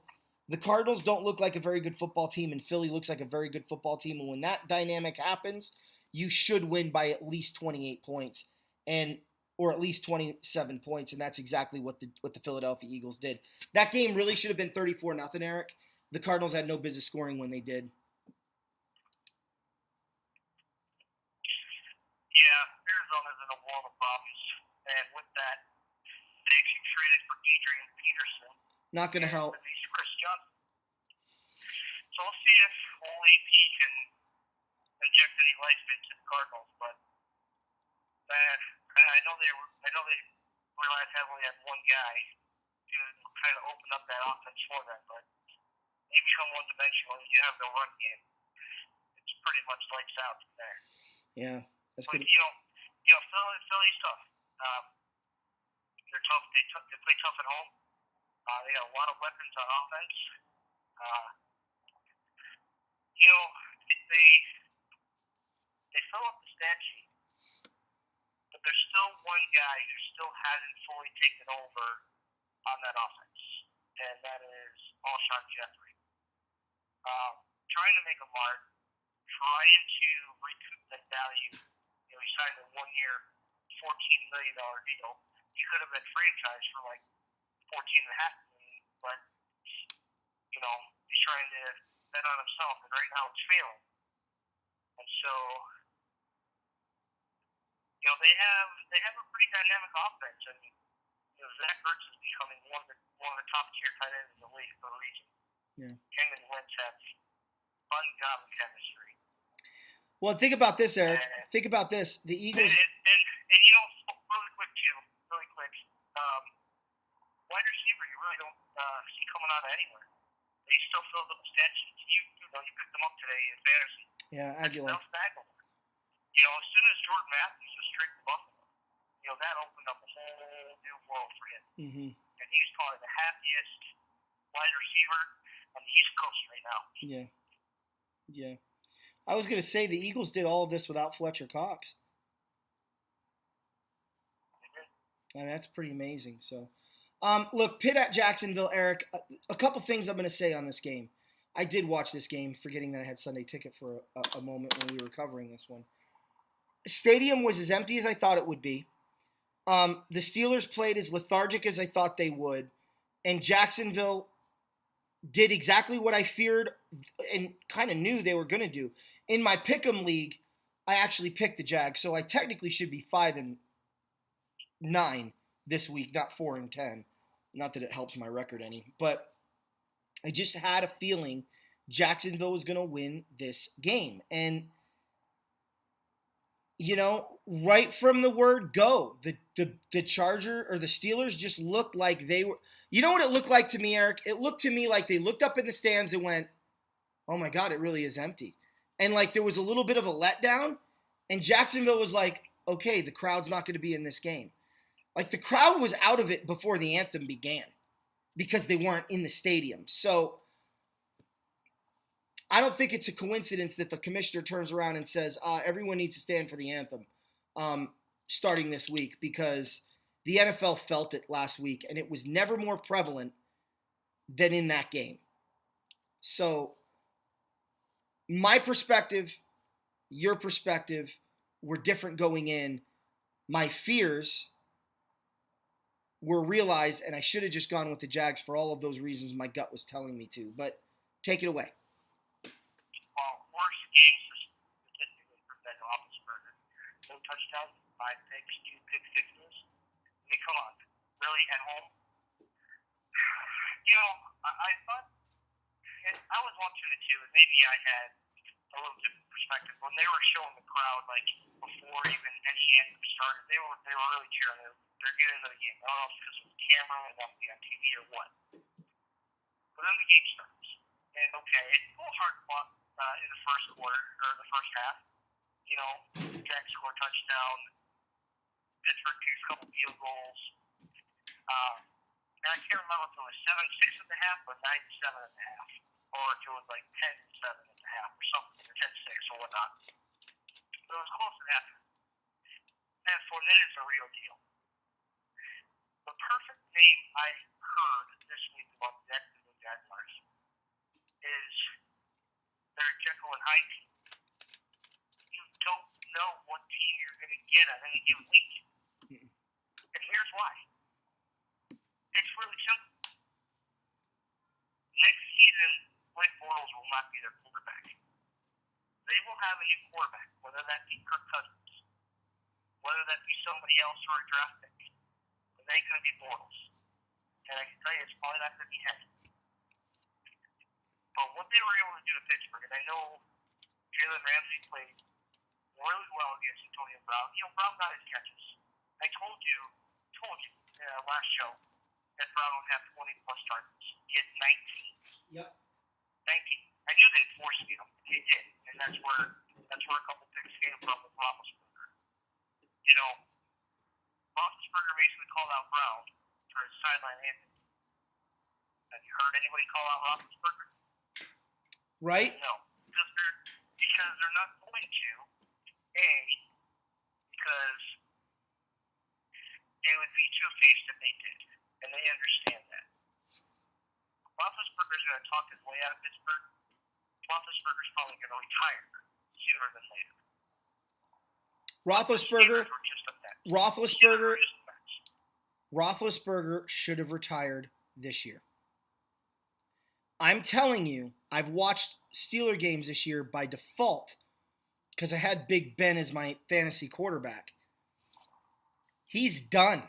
S1: The Cardinals don't look like a very good football team, and Philly looks like a very good football team. And when that dynamic happens, you should win by at least 28 points, or at least 27 points, and that's exactly what the Philadelphia Eagles did. That game really should have been 34-0, Eric. The Cardinals had no business scoring when they did.
S2: Yeah, Arizona's in a world of problems, and with that, they actually traded for Adrian Peterson.
S1: Not going to help.
S2: Chris Johnson. So we'll see if old AP can inject any life into the Cardinals, but I know they relied heavily on one guy to kind of open up that offense for them, but they become one-dimensional and you have no run game. It's pretty much lights out from there.
S1: Yeah, that's
S2: But
S1: good.
S2: Philly's tough. They're tough. They play tough at home. They got a lot of weapons on offense. They fill up the stat sheet, but there's still one guy who still hasn't fully taken over on that offense, and that is Alshon Jeffrey. Trying to make a mark, trying to recoup that value. He signed a 1-year, $14 million deal. He could have been franchised for like $14.5 million, but he's trying to bet on himself, and right now it's failing. And so, they have a pretty dynamic offense, and Zach Ertz is becoming one of the top tier tight ends in the league for a reason.
S1: Yeah.
S2: Him and Wentz have ungodly chemistry.
S1: Well, think about this, Eric. Think about this. The Eagles.
S2: And really quick, wide receiver you really don't see coming out of anywhere. They still fill up the stat sheets. You picked them up today in fantasy.
S1: Yeah, Aguilar.
S2: As soon as Jordan Matthews was straight to Buffalo, that opened up a whole new world for him.
S1: Mm-hmm.
S2: And he's probably the happiest wide receiver on the East Coast right now.
S1: Yeah. Yeah. I was going to say the Eagles did all of this without Fletcher Cox. I mean, that's pretty amazing. So, look, Pitt at Jacksonville, Eric. A couple things I'm going to say on this game. I did watch this game, forgetting that I had Sunday Ticket for a moment when we were covering this one. Stadium was as empty as I thought it would be. The Steelers played as lethargic as I thought they would. And Jacksonville did exactly what I feared and kind of knew they were going to do. In my Pick'em league, I actually picked the Jags, so I technically should be 5-9 this week, not 4-10. Not that it helps my record any, but I just had a feeling Jacksonville was going to win this game. And, right from the word go, the Charger or the Steelers just looked like they were. You know what it looked like to me, Eric? It looked to me like they looked up in the stands and went, oh my God, it really is empty. And like there was a little bit of a letdown, and Jacksonville was like, okay, the crowd's not going to be in this game. Like the crowd was out of it before the anthem began because they weren't in the stadium. So I don't think it's a coincidence that the commissioner turns around and says, everyone needs to stand for the anthem starting this week, because the NFL felt it last week, and it was never more prevalent than in that game. So my perspective, your perspective were different going in. My fears were realized, and I should have just gone with the Jags for all of those reasons my gut was telling me to. But take it away.
S2: Worst games statistically for Ben Roethlisberger. No touchdowns, 5 picks, 2 pick sixes. I mean, come on. Really, at home? I thought, and I was watching it too, and maybe I had a little different perspective. When they were showing the crowd, like, before even any anthem started, they were really cheering. They're getting into the game. I don't know if it's because of the camera and not be on TV or what. But then the game starts. And, okay, it's a little hard fought in the first quarter, or the first half. Jack scored a touchdown. Pittsburgh takes a couple field goals. And I can't remember if it was 7-6 at the half or 9-7 at the half. Or if it was like 10-7 at the half or something, or 10-6 or whatnot. But it was close to that. And Fournette is a real deal. The perfect name I heard this week about the Jacksonville Jaguars is their Jekyll and Hyde team. You don't know what team you're going to get on any given week. And here's why. It's really simple. Next season, Blake Bortles will not be their quarterback. They will have a new quarterback, whether that be Kirk Cousins, whether that be somebody else or a draft pick. It ain't going to be Bortles. And I can tell you, it's probably not going to be him. But what they were able to do to Pittsburgh, and I know Jalen Ramsey played really well against Antonio Brown. Brown got his catches. I told you last show that Brown would have 20-plus targets. He had 19.
S1: Yep.
S2: 19. I knew they'd force feed him. They did. And that's where a couple picks came from with Roethlisberger. You know, Roethlisberger basically called out Brown for his sideline antics. Have you heard anybody call out Roethlisberger?
S1: Right?
S2: No, because they're not going to. Because it would be two-faced if they did, and they understand that. Roethlisberger's going to talk his way out of Pittsburgh. Roethlisberger's probably going to retire sooner than later.
S1: Roethlisberger should have retired this year. I'm telling you, I've watched Steeler games this year by default because I had Big Ben as my fantasy quarterback. He's done.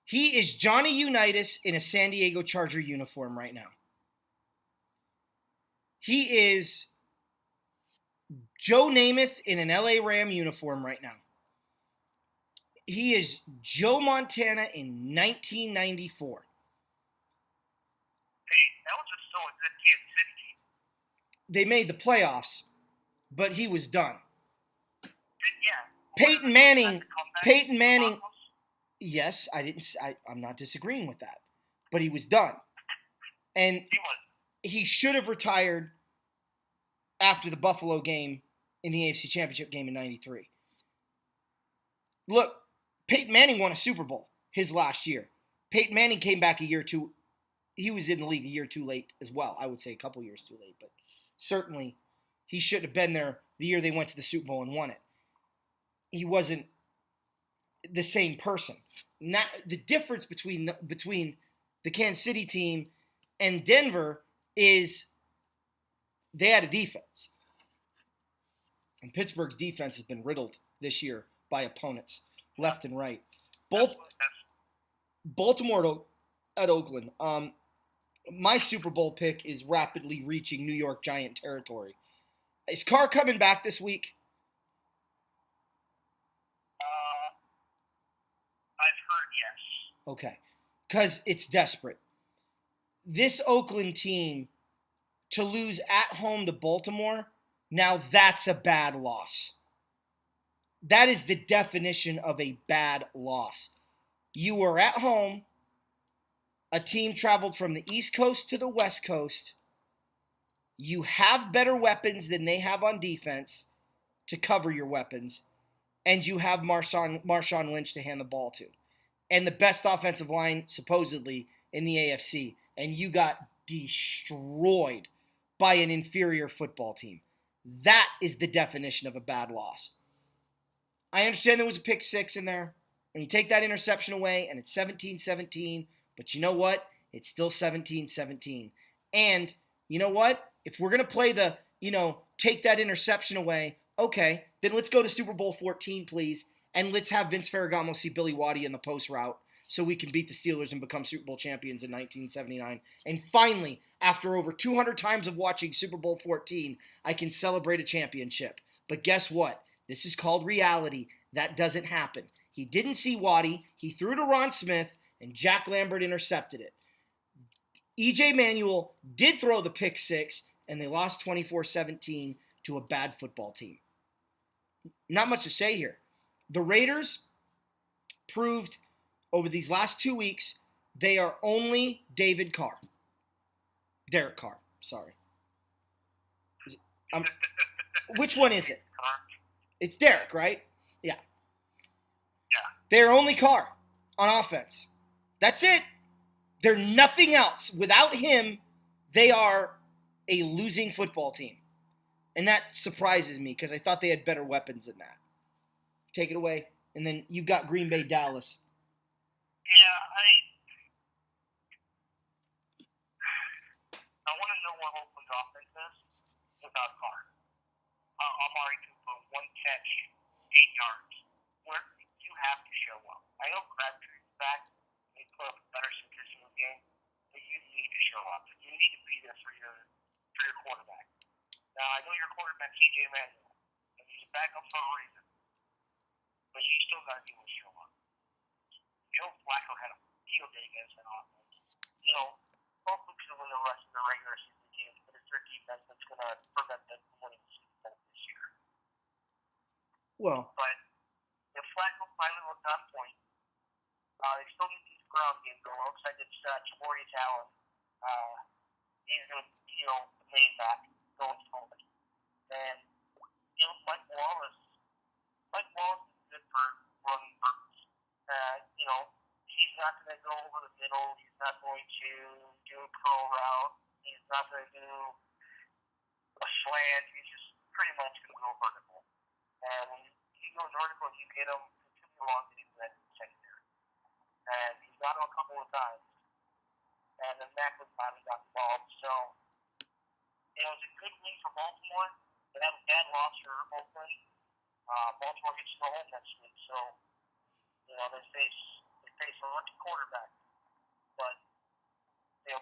S1: He is Johnny Unitas in a San Diego Charger uniform right now. He is Joe Namath in an LA Ram uniform right now. He is Joe Montana in 1994.
S2: That was still a good Kansas City team.
S1: They made the playoffs, but he was done.
S2: Yeah.
S1: Peyton Manning. Yes, I'm not disagreeing with that, but he was done, and he should have retired after the Buffalo game in the AFC Championship game in '93. Look, Peyton Manning won a Super Bowl his last year. Peyton Manning came back a year too. He was in the league a year too late as well. I would say a couple years too late, but certainly he shouldn't have been there the year they went to the Super Bowl and won it. He wasn't the same person. Not the difference between the Kansas City team and Denver is they had a defense. And Pittsburgh's defense has been riddled this year by opponents left and right. Baltimore at Oakland. My Super Bowl pick is rapidly reaching New York Giant territory. Is Carr coming back this week?
S2: I've heard yes.
S1: Okay. Because it's desperate. This Oakland team, to lose at home to Baltimore, now that's a bad loss. That is the definition of a bad loss. You were at home. A team traveled from the East Coast to the West Coast. You have better weapons than they have on defense to cover your weapons. And you have Marshawn Lynch to hand the ball to. And the best offensive line, supposedly, in the AFC. And you got destroyed by an inferior football team. That is the definition of a bad loss. I understand there was a pick six in there. And you take that interception away, and it's 17-17. But you know what? It's still 17-17. And you know what? If we're going to play the, take that interception away, okay, then let's go to Super Bowl 14, please. And let's have Vince Ferragamo see Billy Waddy in the post route so we can beat the Steelers and become Super Bowl champions in 1979. And finally, after over 200 times of watching Super Bowl 14, I can celebrate a championship. But guess what? This is called reality. That doesn't happen. He didn't see Waddy. He threw to Ron Smith, and Jack Lambert intercepted it. E.J. Manuel did throw the pick six, and they lost 24-17 to a bad football team. Not much to say here. The Raiders proved over these last 2 weeks they are only Derek Carr, sorry. Which one is it? It's Derek, right? Yeah. They're only Carr on offense. That's it. They're nothing else. Without him, they are a losing football team. And that surprises me because I thought they had better weapons than that. Take it away. And then you've got Green Bay, Dallas.
S2: Yeah, I want to know what Oakland's offense is without Carr. Amari Cooper, one catch, 8 yards. Where you have to show up. I know Crabtree's back. He put up a better statistical game, but you need to show up. You need to be there for your quarterback. Now, I know your quarterback, C.J. Manuel, and he's a backup for a reason, but you still got to be able to show up. Joe Flacco had a field day against that offense. Oakland could win the rest of the regular season games, but his their defense that's going to prevent them from winning the Super Bowl this year.
S1: Well,
S2: But if Flacco finally looks on point, they still need these ground game going. Looks like it's Jamorius Allen. He's going to, the main back going forward. And, Mike Wallace is good for running bursts. He's not going to go over the middle. He's not going to do a pro route. He's not going to do a slant. He's just pretty much going to go vertical. And when he goes vertical, you get him too long to do that secondary. And he's got him a couple of times. And then Macklin finally got involved. So, it was a good win for Baltimore. They have a bad loss for Oakland. Baltimore gets to go home next week. So, they face a rookie quarterback. But,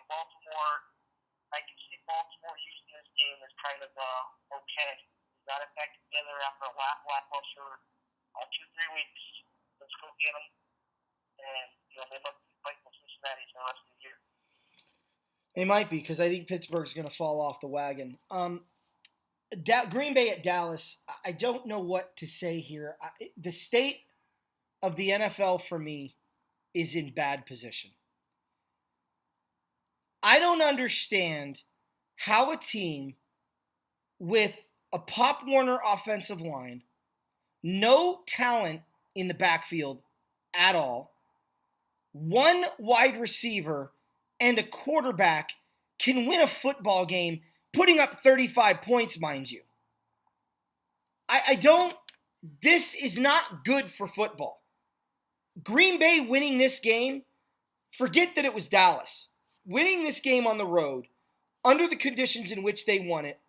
S2: Baltimore, I can see Baltimore using this game as kind of okay. We got it back together after a lackluster 2-3 weeks. Let's go get them. And, they must be fighting with Cincinnati for the rest of the year.
S1: they might be, because I think Pittsburgh's going to fall off the wagon. Green Bay at Dallas, I don't know what to say here. The state of the NFL for me is in bad position. I don't understand how a team with a Pop Warner offensive line, no talent in the backfield at all, one wide receiver, and a quarterback can win a football game putting up 35 points, mind you. This is not good for football. Green Bay winning this game, forget that it was Dallas. Winning this game on the road, under the conditions in which they won it,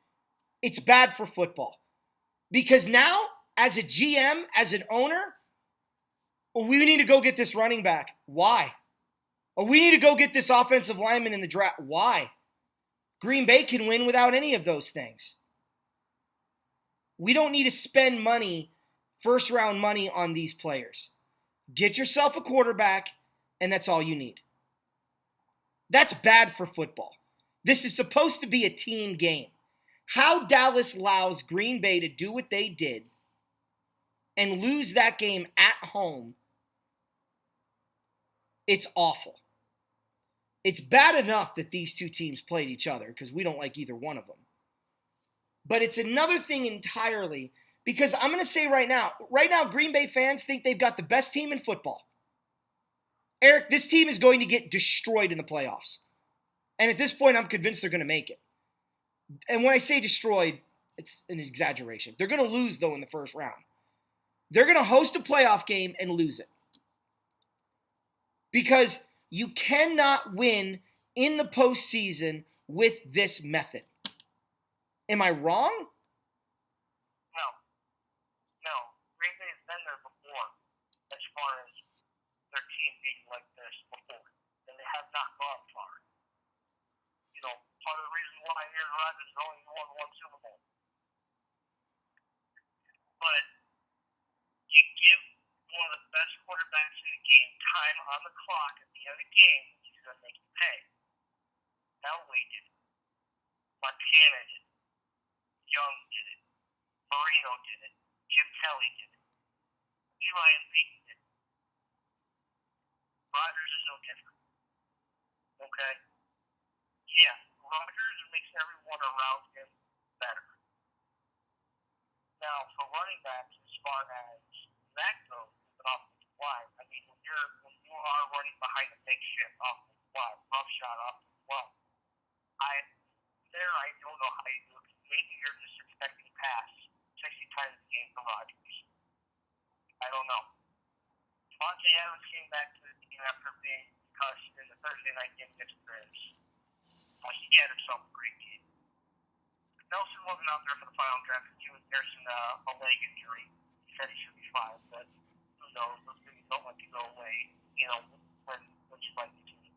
S1: it's bad for football. Because now, as a GM, as an owner, we need to go get this running back. Why? We need to go get this offensive lineman in the draft. Why? Green Bay can win without any of those things. We don't need to spend money, first-round money, on these players. Get yourself a quarterback, and that's all you need. That's bad for football. This is supposed to be a team game. How Dallas allows Green Bay to do what they did and lose that game at home, it's awful. It's bad enough that these two teams played each other because we don't like either one of them. But it's another thing entirely because I'm going to say right now, Green Bay fans think they've got the best team in football. Eric, this team is going to get destroyed in the playoffs. And at this point, I'm convinced they're going to make it. And when I say destroyed, it's an exaggeration. They're going to lose, though, in the first round. They're going to host a playoff game and lose it. Because you cannot win in the postseason with this method. Am I wrong?
S2: No. Green Bay has been there before as far as their team being like this before. And they have not gone far. Part of the reason why Aaron Rodgers has only won one Super Bowl. But you give one of the best quarterbacks in the game time on the clock at the end of the game, he's going to make you pay. Elway did it. Montana did it. Young did it. Marino did it. Jim Kelly did it. Eli and Peyton did it. Rodgers is no different. Okay? Yeah, Rodgers makes everyone around him better. Now, for running backs, as far as that goes, with an offensive line, I mean, when you are running behind a makeshift offensive line, rough shot offensive line, I don't know how you do it. Maybe you're just expecting pass 60 times a game for Rodgers. I don't know. Devontae Adams came back to the team after being concussed in the Thursday night game against the Bears. He had himself a great game. Nelson wasn't out there for the final draft because he was nursing a leg injury. He said he should be fine, but who knows? Those things don't like to go away, when you like the team.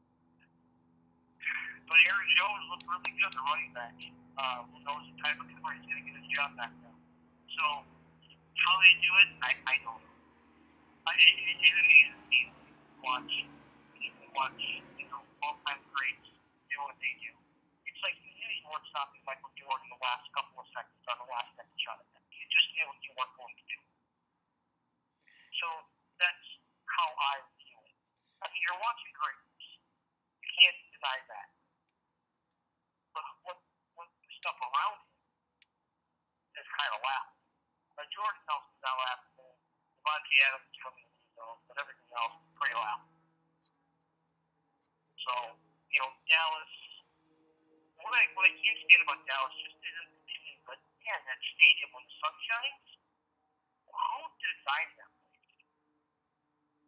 S2: But Aaron Jones looked really good, the running back. Who knows the type of cover he's going to get his job back now. So, how they do it, I don't know. It is amazing to watch. You can watch, all-time greats do what they do. It's like, you towards stopping Michael Jordan the last couple of seconds on the last second shot at him. You just knew what you weren't going to do. So that's how I view it. I mean, you're watching greatness. You can't deny that. But what the stuff around him is kind of laughing. Like Jordan Nelson's not laughing. Devontae Adams is coming in the zone, but everything else is pretty loud. So, Dallas, what I can't stand about Dallas just isn't the team, but man, that stadium when the sun shines, who designed that place?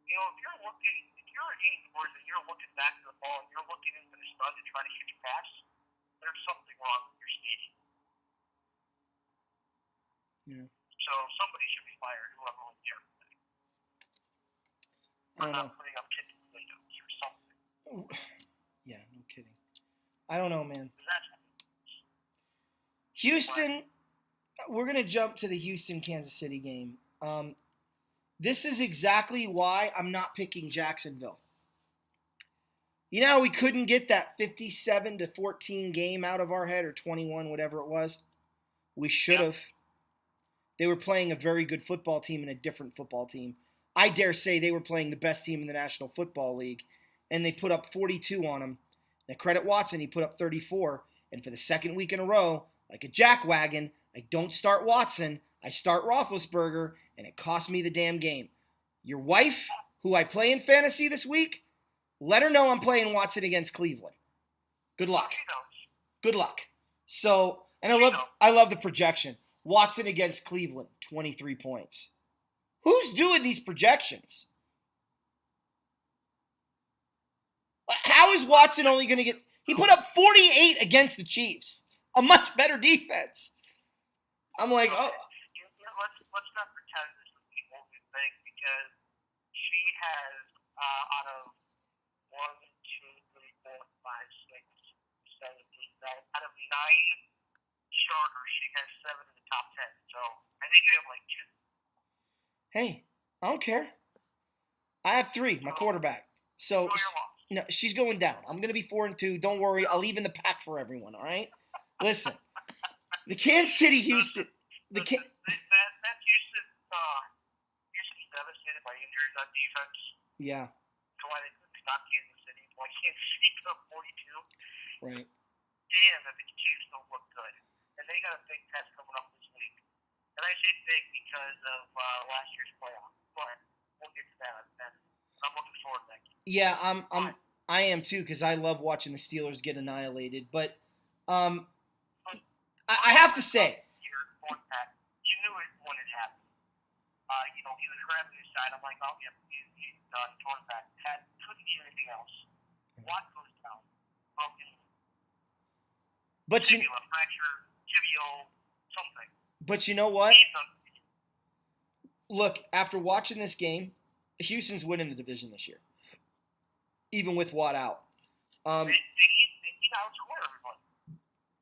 S2: If you're indoors and you're looking back to the ball and you're looking into the sun to try to shoot your pass, there's something wrong with your stadium.
S1: Yeah.
S2: So somebody should be fired, whoever was there.
S1: I don't know.
S2: Not putting up kitchen windows or something.
S1: Yeah, no kidding. I don't know, man.
S2: That's
S1: Houston, we're going to jump to the Houston-Kansas City game. This is exactly why I'm not picking Jacksonville. You know, we couldn't get that 57-14 game out of our head, or 21, whatever it was. We should have. They were playing a very good football team and a different football team. I dare say they were playing the best team in the National Football League, and they put up 42 on them. Now, credit Watson, he put up 34, and for the second week in a row, like a jackwagon, I don't start Watson, I start Roethlisberger, and it cost me the damn game. Your wife, who I play in fantasy this week, let her know I'm playing Watson against Cleveland. Good luck. Good luck. So, and I love the projection. Watson against Cleveland, 23 points. Who's doing these projections? How is Watson only going to get... He put up 48 against the Chiefs. A much better defense. I'm like, oh...
S2: Let's not pretend this is the only thing, because she has, out of 1, 2, 3, 4, 5, 6, 7, 8, 9, out of 9 starters, she has 7 in the top 10. So I think you have like 2.
S1: Hey, I don't care. I have 3, my quarterback. So, no, she's going down. I'm going to be 4-2. Don't worry. I'll even the pack for everyone, all right? Listen, the Kansas City Houston.
S2: That Houston's devastated by injuries on defense.
S1: Yeah.
S2: So why they couldn't stop Kansas City. Why Kansas City put up 42?
S1: Right.
S2: Damn, I think the Chiefs don't look good. And they got a big test coming up this week. And I say big because of last year's playoff. But we'll get to that. I'm looking forward to that game.
S1: Yeah, I am too, because I love watching the Steelers get annihilated. But I have to say,
S2: you knew it when it happened. He was grabbing his side. I'm like, oh yeah, he's done. Torn back. Couldn't be anything else. Watt goes down. Broken.
S1: But
S2: tibia, fracture, tibial, something.
S1: But you know what? Look, after watching this game, Houston's winning the division this year, even with Watt out.
S2: They need to outscore everybody.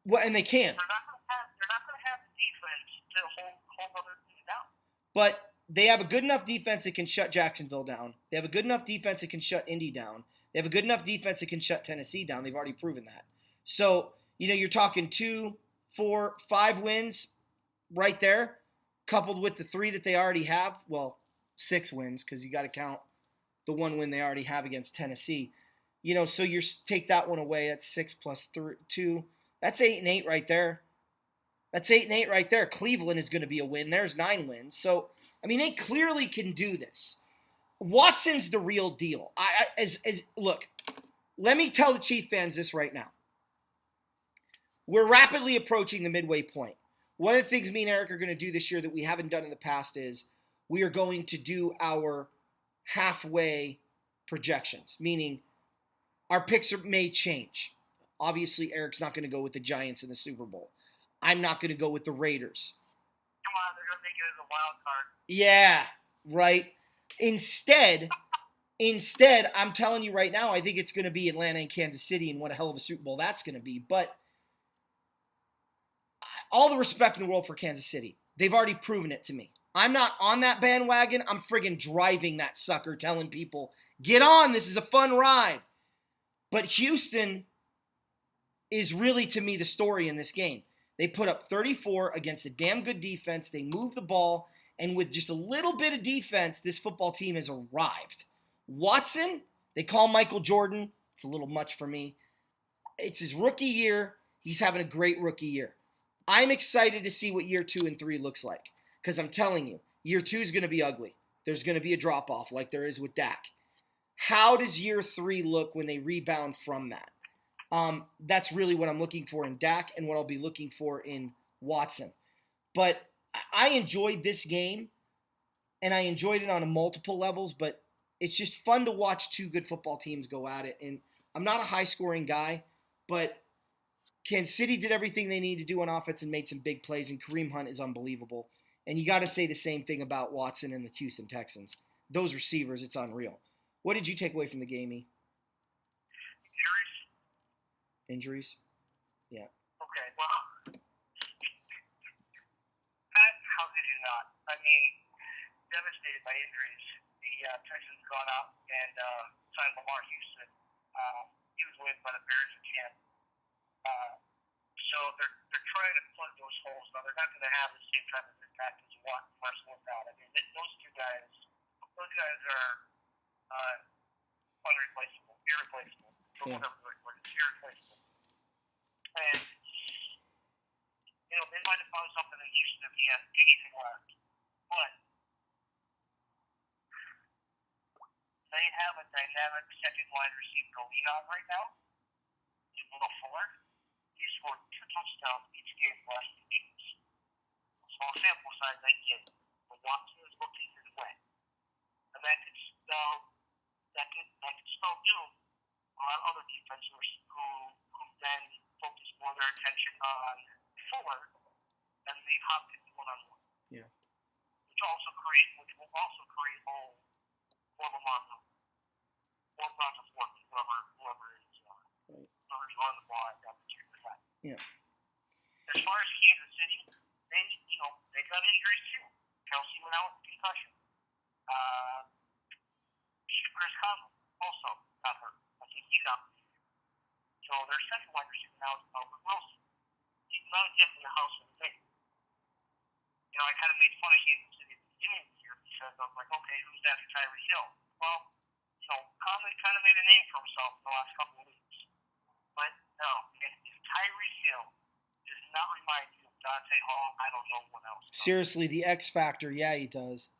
S1: Well, and they can.
S2: They're not going to have the defense to hold other teams down.
S1: But they have a good enough defense that can shut Jacksonville down. They have a good enough defense that can shut Indy down. They have a good enough defense that can shut Tennessee down. They've already proven that. So, you're talking 2, 4, 5 wins right there, coupled with the 3 that they already have. Well, 6 wins, because you got to count the 1 win they already have against Tennessee. So you take that one away. That's 6 plus 2. That's 8-8 right there. That's 8-8 right there. Cleveland is going to be a win. There's 9 wins. So, they clearly can do this. Watson's the real deal. Look, let me tell the Chief fans this right now. We're rapidly approaching the midway point. One of the things me and Eric are going to do this year that we haven't done in the past is we are going to do our halfway projections, meaning our picks may change. Obviously, Eric's not going to go with the Giants in the Super Bowl. I'm not going to go with the Raiders.
S2: Come on, they're going to make it as a wild card.
S1: Yeah, right. Instead, I'm telling you right now, I think it's going to be Atlanta and Kansas City, and what a hell of a Super Bowl that's going to be. But all the respect in the world for Kansas City. They've already proven it to me. I'm not on that bandwagon. I'm friggin' driving that sucker, telling people, get on, this is a fun ride. But Houston, is really, to me, the story in this game. They put up 34 against a damn good defense. They move the ball, and with just a little bit of defense, this football team has arrived. Watson, they call Michael Jordan. It's a little much for me. It's his rookie year. He's having a great rookie year. I'm excited to see what year 2 and 3 looks like, because I'm telling you, year 2 is going to be ugly. There's going to be a drop-off like there is with Dak. How does year 3 look when they rebound from that? That's really what I'm looking for in Dak and what I'll be looking for in Watson. But I enjoyed this game, and I enjoyed it on multiple levels, but it's just fun to watch two good football teams go at it. And I'm not a high-scoring guy, but Kansas City did everything they needed to do on offense and made some big plays, and Kareem Hunt is unbelievable. And you got to say the same thing about Watson and the Houston Texans. Those receivers, it's unreal. What did you take away from the game, E? Injuries? Yeah.
S2: Okay, well, how could you not? I mean, devastated by injuries. The Texans gone out and signed Lamar Houston. He was waived by the Bears in camp. So they're trying to plug those holes. Now, they're not going to have the same type of impact as Watt and Marshall without. I mean, those guys are unreplaceable, irreplaceable. So
S1: Yeah.
S2: whatever the right word is, irreplaceable. And, they might have found something in Houston if he had anything left. But they have a dynamic second wide receiver to lean on right now. In Will Fuller. He scored 2 touchdowns each game the last 2 games. Small sample size, I get it. But Watson is looking his way. And that could spell doom on other defenders who then focus more of their attention on Fuller and leave Hopkins one-on-one.
S1: Yeah.
S2: Which will also create more Lamar Miller. More Bronco Ford, whoever is whoever's running the ball at that particular time.
S1: Yeah.
S2: As far as Kansas City, they got injuries too. Kelsey went out with concussion. Chris Conley also got hurt. I think he's out. So their second wide receiver now is Albert Wilson. He's not exactly a house of the day. I kind of made fun of Kansas City at the beginning of the year because I'm like, okay, who's after Tyreek Hill? Well, Conley kind of made a name for himself in the last couple of weeks. But no, if Tyreek Hill does not remind you of Dante Hall, I don't know what else.
S1: Seriously, the X factor, yeah, he does.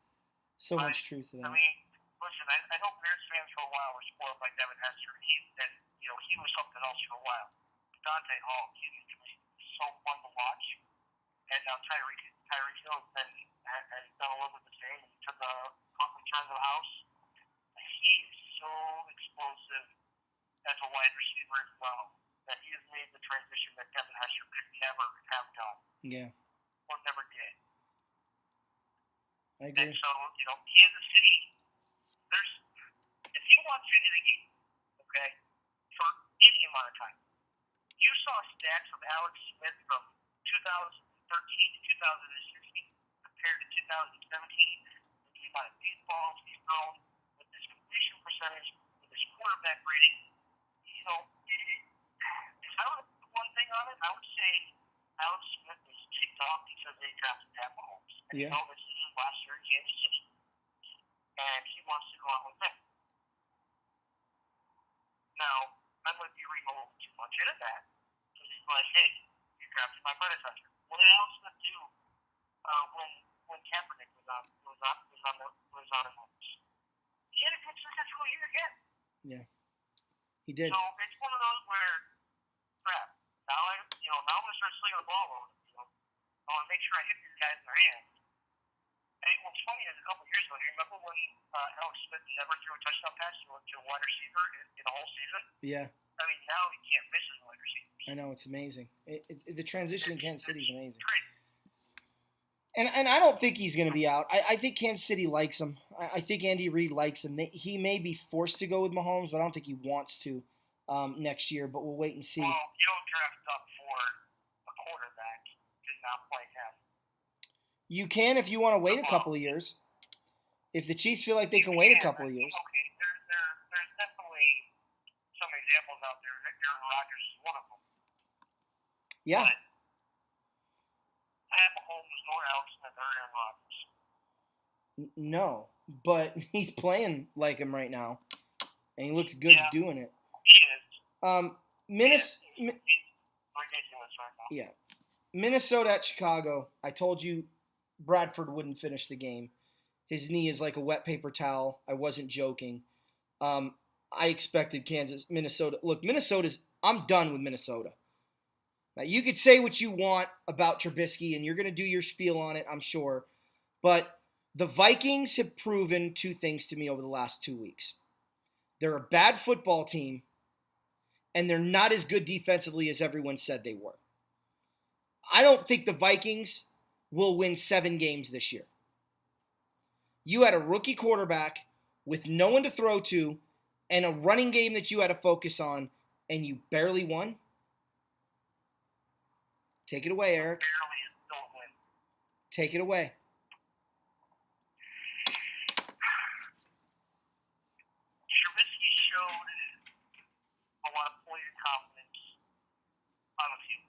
S1: So much truth to that.
S2: I mean, listen, I know Bears fans for a while were spoiled by Devin Hester. He was something else for a while. Dante Hall, he was so fun to watch. And now Tyreek Hill has done a little bit the same. He took a punt return to the house. He is so explosive as a wide receiver as well that he has made the transition that Devin Hester could never have done.
S1: Yeah.
S2: Or never did.
S1: I agree.
S2: And so, Kansas City, if you watch any of the game, okay, for any amount of time, you saw stats of Alex Smith from 2013 to 2016 compared to 2017, with the amount of deep balls he's thrown, with his completion percentage, with his quarterback rating. If I would put one thing on it, I would say Alex Smith is ticked off because they drafted Pat Mahomes. And
S1: Yeah.
S2: this is his last year in Kansas City. And he wants to go out with them. Now, I might be reading a little too much into that. Because he's like, hey, you drafted my predecessor. What did Alex Smith do when Kaepernick was on the Mahomes? He had a good successful year again.
S1: Yeah. He did.
S2: So it's one of those where, crap. Now I'm gonna start slinging the ball over. I want to make sure I hit these guys in their hands. And what's funny is a couple of years ago, you remember when Alex Smith never threw a touchdown pass to a wide receiver in the whole season?
S1: Yeah.
S2: I mean, now he can't miss his wide receivers.
S1: I know, it's amazing. The transition in Kansas City is amazing.
S2: Great.
S1: And I don't think he's going to be out. I think Kansas City likes him. I think Andy Reid likes him. He may be forced to go with Mahomes, but I don't think he wants to next year. But we'll wait and see.
S2: Well, you don't draft up for a quarterback to not play him.
S1: You can if you want to wait a couple of years. If the Chiefs feel like they can wait a couple of years.
S2: Okay, there's definitely some examples out there. Aaron Rodgers is one of them.
S1: Yeah.
S2: But Pat Mahomes nor Alex Smith or Aaron Rodgers.
S1: No, but he's playing like him right now, and he looks good doing it.
S2: He is.
S1: Minnesota.
S2: He's ridiculous right now.
S1: Yeah, Minnesota at Chicago. I told you Bradford wouldn't finish the game. His knee is like a wet paper towel. I wasn't joking. I expected Minnesota. Look, I'm done with Minnesota. Now, you could say what you want about Trubisky, and you're going to do your spiel on it, I'm sure. But the Vikings have proven two things to me over the last 2 weeks. They're a bad football team, and they're not as good defensively as everyone said they were. I don't think the Vikings will win 7 games this year. You had a rookie quarterback with no one to throw to and a running game that you had to focus on, and you barely won? Take it away, Eric.
S2: Barely don't win.
S1: Take it away.
S2: Trubisky showed a lot of poison confidence on the field.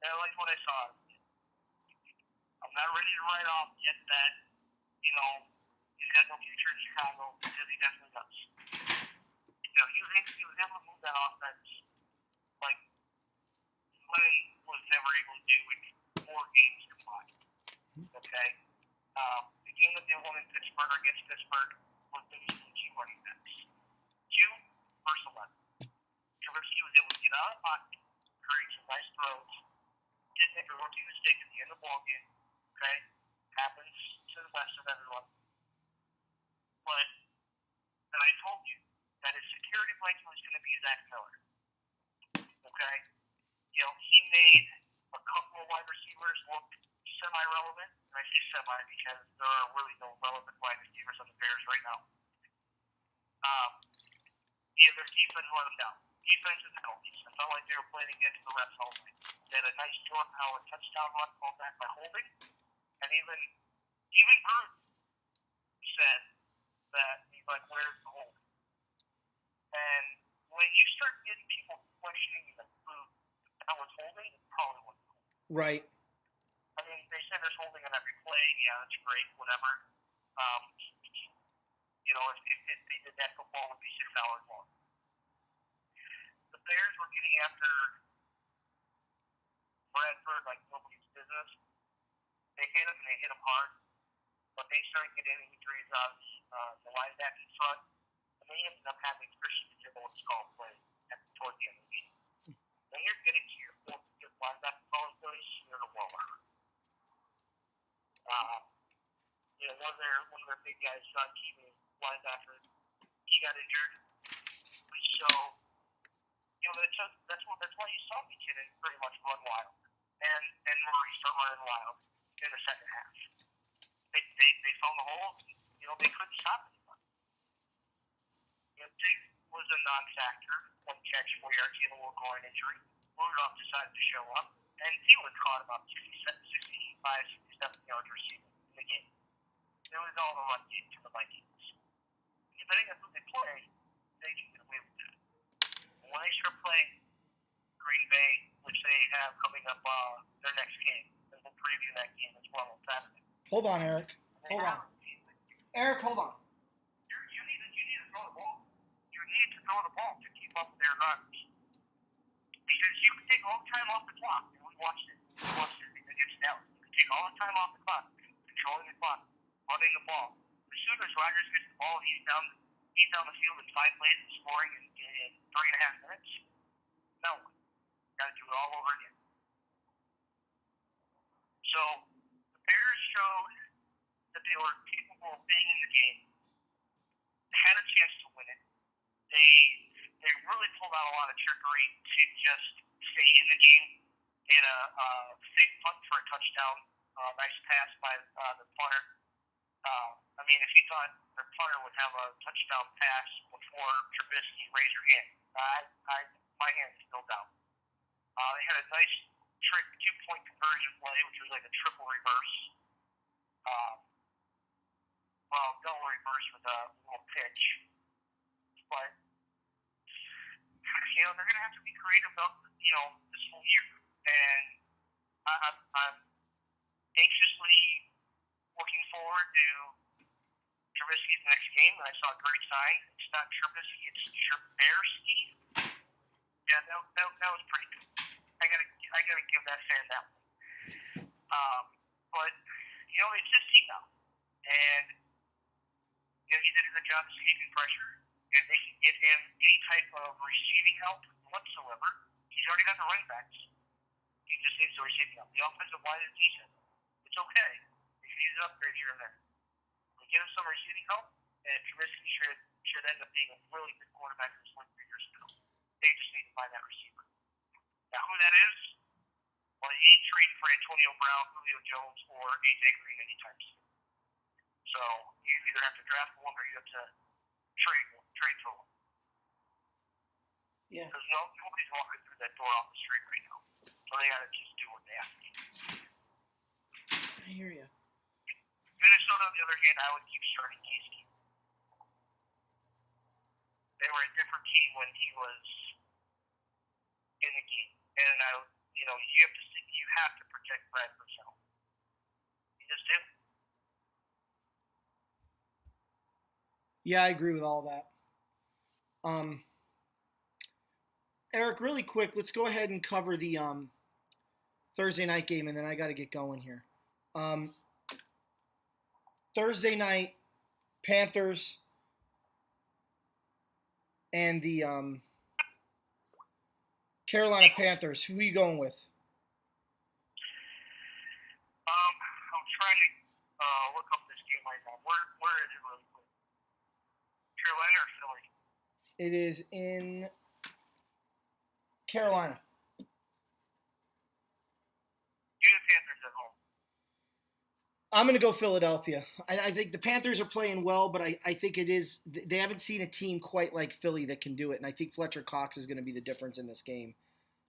S2: And I liked what I saw. I'm not ready to write off yet that, he's got no future in Chicago, because he definitely does. He was able to move that offense like Glenn was never able to do in 4 games combined. Okay? The game that they won in Pittsburgh against Pittsburgh was based on 2 running backs. 2 versus 11. Trubisky was able to get out of the pocket, create some nice throws, didn't make a rookie mistake at the end of the ball game. Okay? Happens to the best of everyone. But, and I told you that his security blanket was going to be Zach Miller. Okay? He made a couple of wide receivers look semi-relevant. And I say semi because there are really no relevant wide receivers on the Bears right now. Their defense let them down. Defense and penalties. I felt like they were playing against the refs all night. They had a nice Jordan Howard touchdown run called back by Holding. And even Gruden said that he's like, where's the Holding? And when you start getting people questioning that was Holding, it probably wasn't Holding.
S1: Right.
S2: I mean, they said there's Holding on every play. Yeah, that's great, whatever. If they did that, football would be 6 hours long. The Bears were getting after Bradford like nobody's business. They hit him, and they hit him hard. But they started getting injuries on the linebacking front. And they ended up having Christian McCaffrey call play toward the end of the game. When you're getting to your 4th and 5th linebacker calling plays, you're in a war. One of their big guys, John Keeman, linebacker, he got injured. So, that's why you saw McKinnon pretty much run wild. And Murray start running wild in the second half. They found the hole. They couldn't stop anyone. Diggs was a non-factor. 1 catch, 4 yards, he had a little groin injury. Rudolph decided to show up, and Thielen caught about 65, 67 yards receiving in the game. It was all the run game to the Vikings. Depending on who they play, they can get away with that. When they start playing Green Bay, which they have coming up their next game, and we'll preview that game as well on Saturday.
S1: Hold on, Eric. Eric, hold on.
S2: You need to throw the ball. You need to throw the ball to keep up with their runners. Because you can take all the time off the clock. And we watched it against Dallas. You can take all the time off the clock, controlling the clock, running the ball. As soon as Rodgers gets the ball, he's down the field in 5 plays and scoring in 3.5 minutes. No. Got to do it all over again. So, the Bears showed that they were capable of being in the game. They had a chance to win it. They really pulled out a lot of trickery to just stay in the game. They had a fake punt for a touchdown. Nice pass by the punter. If you thought the punter would have a touchdown pass before Trubisky, raise your hand. My hand's still down. They had a nice trick 2-point conversion play, which was like a triple reverse. Double reverse with a little pitch. But, they're going to have to be creative about, this whole year. and I'm anxiously looking forward to Trubisky's next game, and I saw a great sign. It's not Trubisky, it's Trubisky. Yeah, that was pretty good. I gotta give that fan that one. But it's his team now, and he did a good job escaping pressure, and they can get him any type of receiving help whatsoever. He's already got the running backs. He just needs the receiving help. The offensive line is decent. It's okay. He can use an upgrade here and there. We get him some receiving help, and Trubisky should end up being a really good quarterback in this league 3 years ago. They just need to find that receiver. Now, who that is? Well, you ain't trading for Antonio Brown, Julio Jones, or AJ Green anytime soon. So you either have to draft one or you have to trade for one.
S1: Yeah.
S2: Because nobody's walking through that door off the street right now. So they got to just do what they have to do.
S1: I hear you.
S2: Minnesota, on the other hand, I would keep starting Case Keenum. They were a different team when he was in the game. And you have to protect Brad Purcell. You just do.
S1: Yeah, I agree with all that. Eric, really quick, let's go ahead and cover the Thursday night game, and then I got to get going here. Thursday night, Panthers and the Carolina Panthers. Who are you going with?
S2: I'm trying to look up this game right now. Where is it really quick? Carolina or Philly?
S1: It is in Carolina.
S2: Do the Panthers at home.
S1: I'm going to go Philadelphia. I think the Panthers are playing well, but I think they haven't seen a team quite like Philly that can do it, and I think Fletcher Cox is going to be the difference in this game.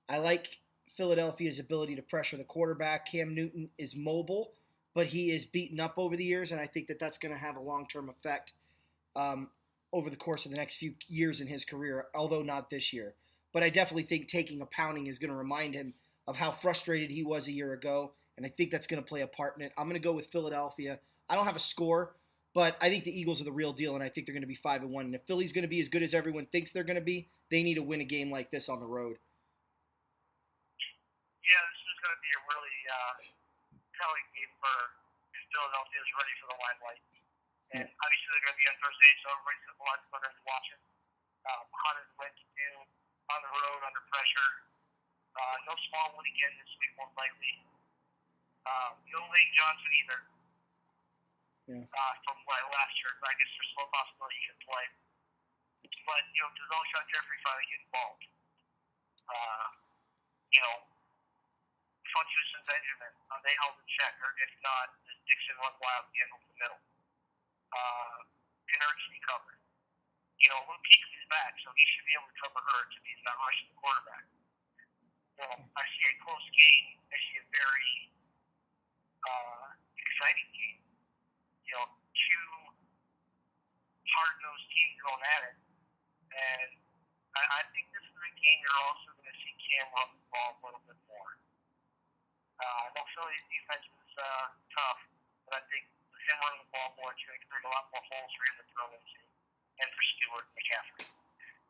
S1: I like Philadelphia's ability to pressure the quarterback. Cam Newton is mobile, but he is beaten up over the years, and I think that that's going to have a long-term effect over the course of the next few years in his career, although not this year. But I definitely think taking a pounding is going to remind him of how frustrated he was a year ago, and I think that's going to play a part in it. I'm going to go with Philadelphia. I don't have a score, but I think the Eagles are the real deal, and I think they're going to be 5-1. And if Philly's going to be as good as everyone thinks they're going to be, they need to win a game like this on the road.
S2: Yeah, this is going to be a really telling game for if Philadelphia is ready for the limelight. And obviously they're going to be on Thursday, so everybody's going to want to watch it. How does Wentz do on the road under pressure? No Smallwood again this week, most likely. No Lane Johnson either.
S1: Yeah.
S2: From last year, but I guess there's still a possibility he can play. But does Alshon Jeffrey finally get involved? Funchess and Benjamin, they held in check, or if not, does Dixon run wild again over the middle? Can Ertz cover? Luke Kuechly's back, so he should be able to cover Ertz if he's not rushing the quarterback. I see a close game. I see a very exciting game. Two hard-nosed teams going at it. And I think this is a game you're also going to see Cam run the ball a little bit more. I know Philly's defense is tough, but I think with him running the ball more, it's going to create a lot more holes for him to throw into, and for Stewart and McCaffrey.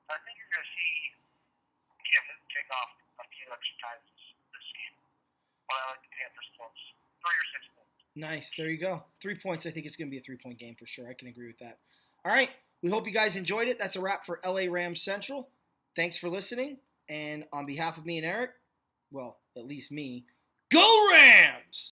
S2: So I think you're going to see Cam Newton take off a few extra times this game. But I like the Panthers close. 3 or 6 points.
S1: Nice. There you go. 3 points. I think it's going to be a 3-point game for sure. I can agree with that. All right. We hope you guys enjoyed it. That's a wrap for LA Rams Central. Thanks for listening. And on behalf of me and Eric, well, at least me, go Rams!